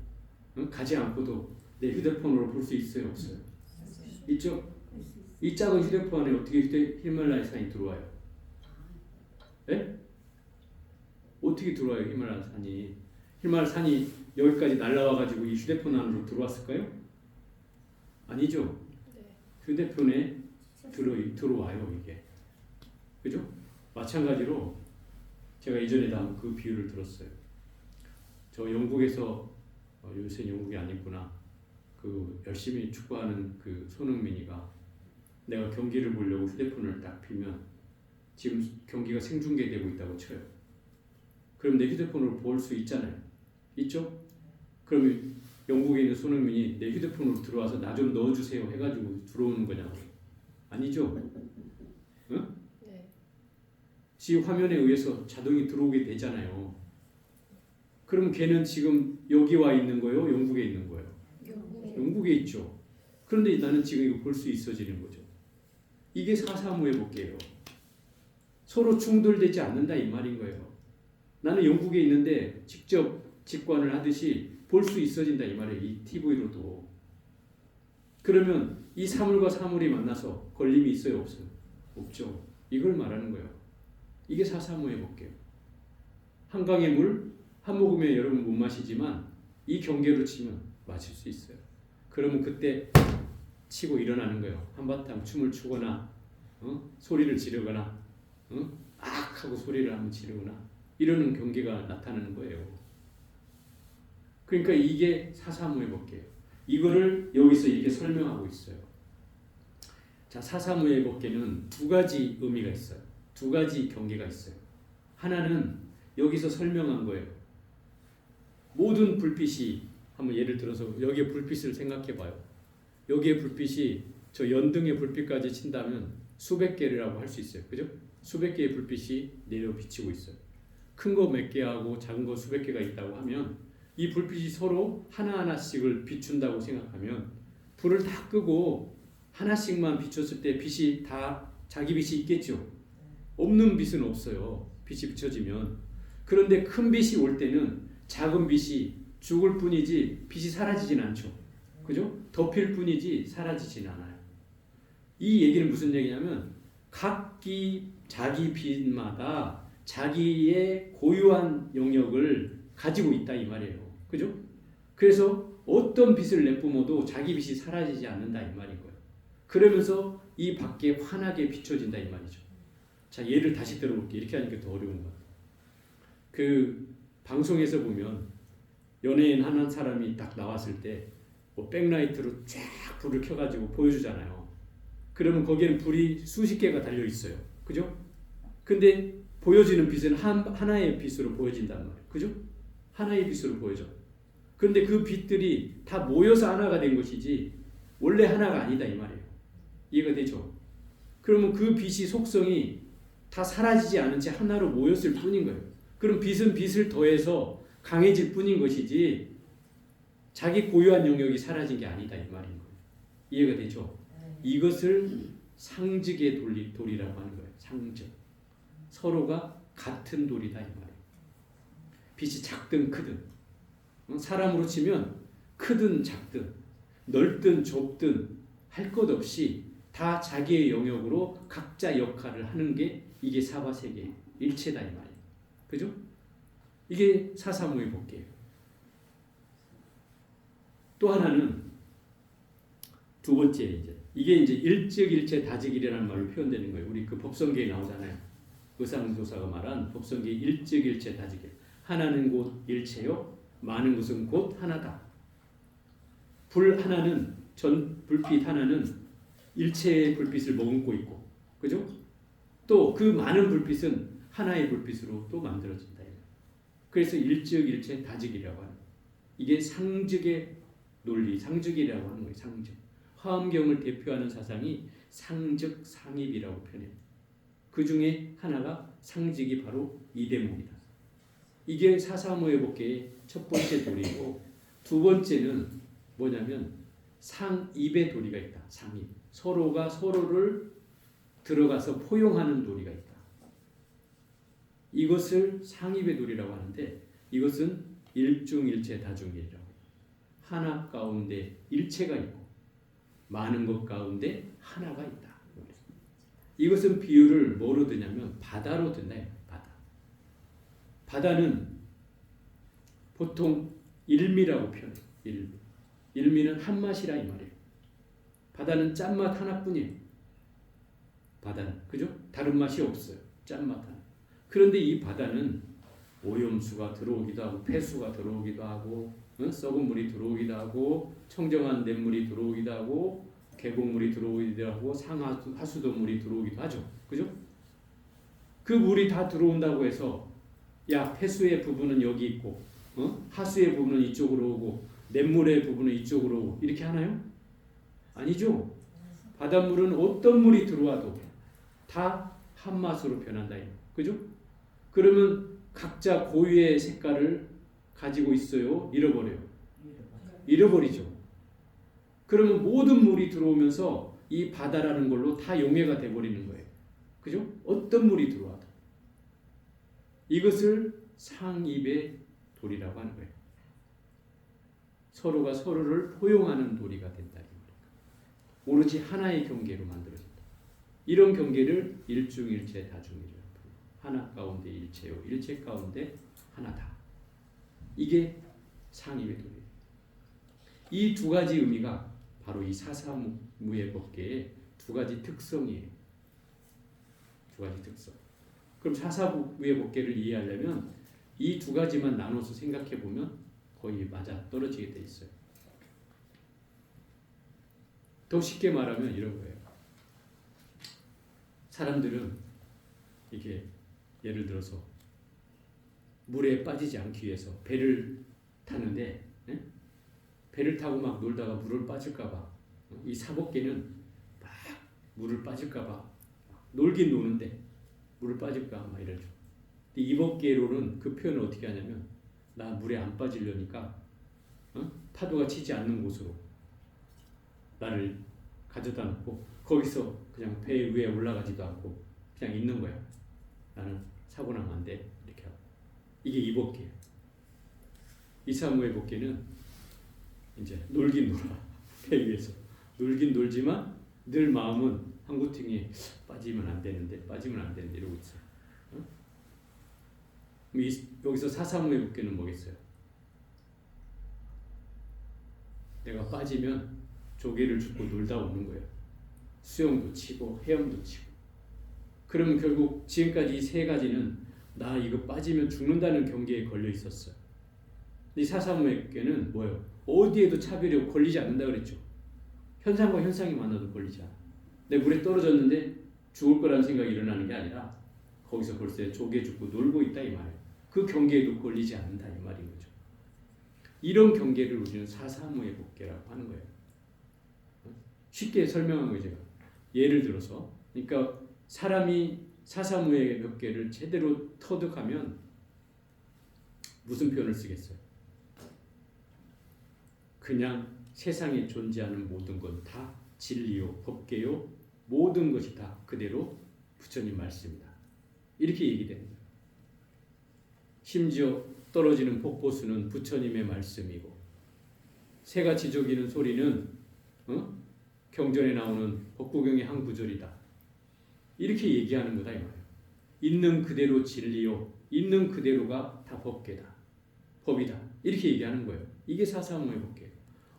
가지 않고도 내 휴대폰으로 볼 수 있어요, 없어요? 있죠? 이 작은 휴대폰 안에 어떻게 히말라야 산이 들어와요? 네? 어떻게 들어와요, 히말라야 산이? 히말라야 산이 여기까지 날라와가지고 이 휴대폰 안으로 들어왔을까요? 아니죠. 휴대폰에 들어와요, 이게. 그죠? 마찬가지로 제가 이전에도 한번 그 비유를 들었어요. 저 영국에서 요새 영국이 아니구나. 그 열심히 축구하는 그 손흥민이가 내가 경기를 보려고 휴대폰을 딱 피면 지금 경기가 생중계되고 있다고 쳐요. 그럼 내 휴대폰으로 볼 수 있잖아요. 있죠? 그러면 영국에 있는 손흥민이 내 휴대폰으로 들어와서 나 좀 넣어주세요 해가지고 들어오는 거냐고. 아니죠? 응? 네. 지 화면에 의해서 자동이 들어오게 되잖아요. 그럼 걔는 지금 여기 와 있는 거예요? 영국에 있는 거예요? 영국에 있죠. 그런데 나는 지금 이거 볼 수 있어지는 거죠. 이게 사사무예법계예요. 서로 충돌되지 않는다 이 말인 거예요. 나는 영국에 있는데 직접 직관을 하듯이 볼 수 있어진다 이 말이에요. 이 TV로도. 그러면 이 사물과 사물이 만나서 걸림이 있어요, 없어요? 없죠. 이걸 말하는 거예요. 이게 사사무예법계예요. 한강의 물 한 모금에 여러분 못 마시지만 이 경계로 치면 마실 수 있어요. 그러면 그때 치고 일어나는 거예요. 한바탕 춤을 추거나 소리를 지르거나 악 하고 소리를 한번 지르거나 이러는 경계가 나타나는 거예요. 그러니까 이게 사사무예법계예요. 이거를 여기서 이렇게 설명하고 있어요. 자, 사사무예법계는 두 가지 의미가 있어요. 두 가지 경계가 있어요. 하나는 여기서 설명한 거예요. 모든 불빛이 한번 예를 들어서 여기에 불빛을 생각해 봐요. 여기에 불빛이 저 연등의 불빛까지 친다면 수백 개라고 할 수 있어요. 그죠? 수백 개의 불빛이 내려 비치고 있어요. 큰 거 몇 개하고 작은 거 수백 개가 있다고 하면 이 불빛이 서로 하나하나씩을 비춘다고 생각하면 불을 다 끄고 하나씩만 비췄을 때 빛이 다 자기 빛이 있겠죠. 없는 빛은 없어요. 빛이 비춰지면. 그런데 큰 빛이 올 때는 작은 빛이 죽을 뿐이지 빛이 사라지진 않죠. 그죠? 덮일 뿐이지 사라지진 않아요. 이 얘기는 무슨 얘기냐면 각기 자기 빛마다 자기의 고유한 영역을 가지고 있다 이 말이에요. 그죠? 그래서 어떤 빛을 내뿜어도 자기 빛이 사라지지 않는다 이 말인 거예요. 그러면서 이 밖에 환하게 비춰진다 이 말이죠. 자, 예를 다시 들어볼게요. 이렇게 하니까 더 어려운 것 같아요. 그 방송에서 보면 연예인 한 사람이 딱 나왔을 때 뭐 백라이트로 쫙 불을 켜가지고 보여주잖아요. 그러면 거기에는 불이 수십 개가 달려 있어요. 그죠? 근데 보여지는 빛은 하나의 빛으로 보여진단 말이에요. 그죠? 하나의 빛으로 보여져. 그런데 그 빛들이 다 모여서 하나가 된 것이지 원래 하나가 아니다 이 말이에요. 이해가 되죠? 그러면 그 빛이 속성이 다 사라지지 않은 채 하나로 모였을 뿐인 거예요. 그럼 빛은 빛을 더해서 강해질 뿐인 것이지 자기 고유한 영역이 사라진 게 아니다 이 말인 거예요. 이해가 되죠? 이것을 상직의 돌이라고 하는 거예요. 상직. 서로가 같은 돌이다 이 말이에요. 빛이 작든 크든 사람으로 치면 크든 작든 넓든 좁든 할 것 없이 다 자기의 영역으로 각자 역할을 하는 게 이게 사바세계 일체다 이 말이에요. 그죠? 이게 사사무예법계예요. 또 하나는 두 번째 이게 이제 일적일체 다직이라는 말로 표현되는 거예요. 우리 그 법성계에 나오잖아요. 의상조사가 말한 법성계 일적일체 다직이에요. 하나는 곧 일체요, 많은 것은 곧 하나다. 불 하나는 불빛 하나는 일체의 불빛을 머금고 있고, 그죠? 또 그 많은 불빛은 하나의 불빛으로 또 만들어진다. 그래서 일즉 다즉이라고 하는 거예요. 이게 상즉의 논리, 상즉이라고 하는 거예요. 상즉. 화엄경을 대표하는 사상이 상즉 상입이라고 표현해요. 그 중에 하나가 상직이 바로 이 대목이다. 이게 사사모의 법계의 첫 번째 도리고, 두 번째는 뭐냐면 상입의 도리가 있다. 상입. 서로가 서로를 들어가서 포용하는 도리가 있다. 이것을 상입의 도리라고 하는데, 이것은 일중일체 다중일이라고 해요. 하나 가운데 일체가 있고 많은 것 가운데 하나가 있다. 이것은 비유를 뭐로 드냐면 바다로 든다. 바다. 바다는 보통 일미라고 표현해요. 일미. 일미는 한 맛이라 이 말이에요. 바다는 짠맛 하나뿐이에요. 바다는, 그죠? 다른 맛이 없어요. 짠맛 하나. 그런데 이 바다는 오염수가 들어오기도 하고 폐수가 들어오기도 하고 썩은 물이 들어오기도 하고 청정한 냇물이 들어오기도 하고 계곡물이 들어오기도 하고 상하수도물이 들어오기도 하죠. 그죠? 그 물이 다 들어온다고 해서 야, 폐수의 부분은 여기 있고 하수의 부분은 이쪽으로 오고 냇물의 부분은 이쪽으로 오고 이렇게 하나요? 아니죠. 바닷물은 어떤 물이 들어와도 다 한 맛으로 변한다. 그죠? 그러면 각자 고유의 색깔을 가지고 있어요? 잃어버려요? 잃어버리죠. 그러면 모든 물이 들어오면서 이 바다라는 걸로 다 용해가 돼버리는 거예요. 그죠? 어떤 물이 들어와도. 이것을 상입의 도리라고 하는 거예요. 서로가 서로를 포용하는 도리가 된다. 오로지 하나의 경계로 만들어진다. 이런 경계를 일중일체 다중이라고 합니다. 하나 가운데 일체요. 일체 가운데 하나다. 이게 상입의 도리예요. 이 두 가지 의미가 바로 이 사사무예 법계의 두 가지 특성이에요. 두 가지 특성. 그럼 사사무예 법계를 이해하려면 이 두 가지만 나눠서 생각해 보면 거의 맞아 떨어지게 돼 있어요. 더 쉽게 말하면 이런 거예요. 사람들은 이게 예를 들어서 물에 빠지지 않기 위해서 배를 타는데 배를 타고 막 놀다가 물을 빠질까봐 이 사법계는 막 물을 빠질까봐 놀긴 노는데 물을 빠질까 막 이러죠. 이 법계로는 그 표현을 어떻게 하냐면 나 물에 안 빠지려니까 파도가 치지 않는 곳으로 나를 가져다 놓고 거기서 그냥 배 위에 올라가지도 않고 그냥 있는 거야. 나는 사고 나면 안 돼. 이렇게 하고. 이게 이 법계예요. 이사무의 법계는 이제 놀긴 놀아. 배 위에서. 놀긴 놀지만 늘 마음은 항구팅에 빠지면 안 되는데 이러고 있어요. 여기서 사사무의 법계는 뭐겠어요? 내가 빠지면 조개를 줍고 놀다 오는 거예요. 수영도 치고 헤엄도 치고. 그러면 결국 지금까지 이 세 가지는 나 이거 빠지면 죽는다는 경계에 걸려 있었어요. 이 사사무의 법계는 뭐예요? 어디에도 차별이 걸리지 않는다 그랬죠. 현상과 현상이 만나도 걸리지 않아. 내 물에 떨어졌는데 죽을 거라는 생각이 일어나는 게 아니라 거기서 벌써 조개 줍고 놀고 있다 이 말이에요. 그 경계에도 걸리지 않는다 이 말인 거죠. 이런 경계를 우리는 사사무의 법계라고 하는 거예요. 쉽게 설명한 거예요. 제가 예를 들어서 그러니까 사람이 사사무의 법계를 제대로 터득하면 무슨 표현을 쓰겠어요? 그냥 세상에 존재하는 모든 건 다 진리요 법계요 모든 것이 다 그대로 부처님 말씀이다. 이렇게 얘기되는 거예요. 심지어 떨어지는 폭포수는 부처님의 말씀이고 새가 지저귀는 소리는 경전에 나오는 법구경의 한 구절이다. 이렇게 얘기하는 거다 이 말이에요. 있는 그대로 진리요 있는 그대로가 다 법계다. 법이다. 이렇게 얘기하는 거예요. 이게 사사무의 법계예요.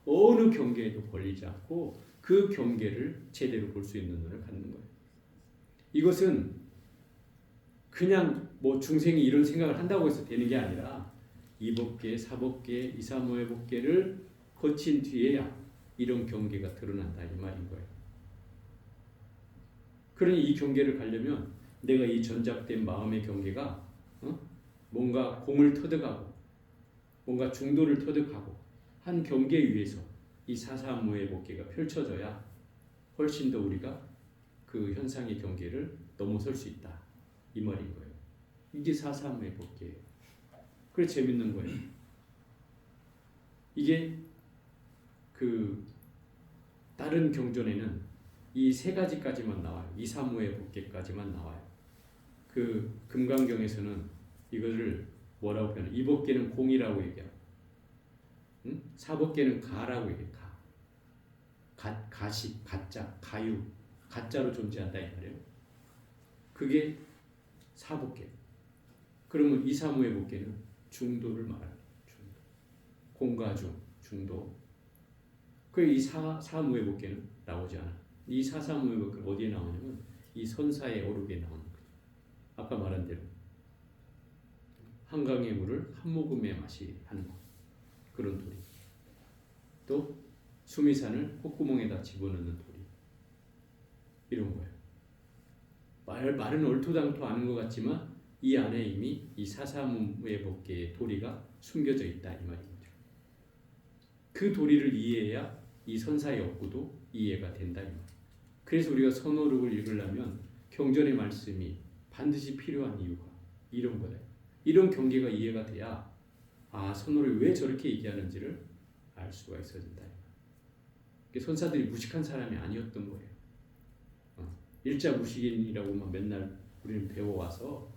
어느 경계에도 걸리지 않고 그 경계를 제대로 볼 수 있는 눈을 갖는 거예요. 이것은 그냥 뭐 중생이 이런 생각을 한다고 해서 되는 게 아니라 이 법계, 사법계, 이사무의 법계를 거친 뒤에야 이런 경계가 드러난다 이 말인 거예요. 그러니 이 경계를 가려면 내가 이 전작된 마음의 경계가 뭔가 공을 터득하고 뭔가 중도를 터득하고 한 경계 위에서 이 사사무의 법계가 펼쳐져야 훨씬 더 우리가 그 현상의 경계를 넘어설 수 있다 이 말인 거예요. 이게 사사무의 법계예요. 그래 재밌는 거예요. 이게 그 다른 경전에는 이 세 가지까지만 나와요. 이사무의 법계까지만 나와요. 그 금강경에서는 이거를 뭐라고 표현해? 이 법계는 공이라고 얘기하고, 사법계는 가라고 얘기해. 가식, 가짜, 가유, 가짜로 존재한다 이 말이에요. 그게 사법계. 그러면 이사무의 법계는 중도를 말합니다. 중도. 공과 중도. 이 사무의 법계는 나오지 않아. 이 사사무의 법계는 어디에 나오냐면 이 선사의 어록에 나오는 거죠. 아까 말한 대로 한강의 물을 한 모금에 마시는 것. 그런 도리. 또 수미산을 콧구멍에다 집어넣는 도리. 이런 거예요. 말은 얼토당토 아는 것 같지만 이 안에 이미 이 사사무의 법계의 도리가 숨겨져 있다 이 말인 거죠. 그 도리를 이해해야 이 선사의 업구도 이해가 된다 이 말. 그래서 우리가 선어록을 읽으려면 경전의 말씀이 반드시 필요한 이유가 이런 거다. 이런 경계가 이해가 돼야 선어록이 왜 저렇게 얘기하는지를 알 수가 있어야 된다. 선사들이 무식한 사람이 아니었던 거예요. 일자 무식인이라고만 맨날 우리는 배워와서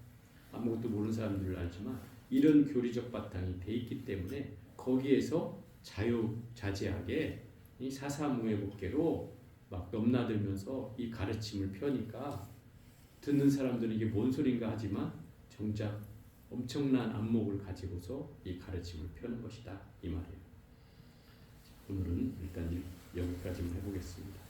아무것도 모르는 사람들을 알지만 이런 교리적 바탕이 돼 있기 때문에 거기에서 자유자재하게 이 사사무의 법계로 막 넘나들면서 이 가르침을 펴니까 듣는 사람들은 이게 뭔 소린가 하지만 정작 엄청난 안목을 가지고서 이 가르침을 펴는 것이다 이 말이에요. 오늘은 일단 여기까지만 해보겠습니다.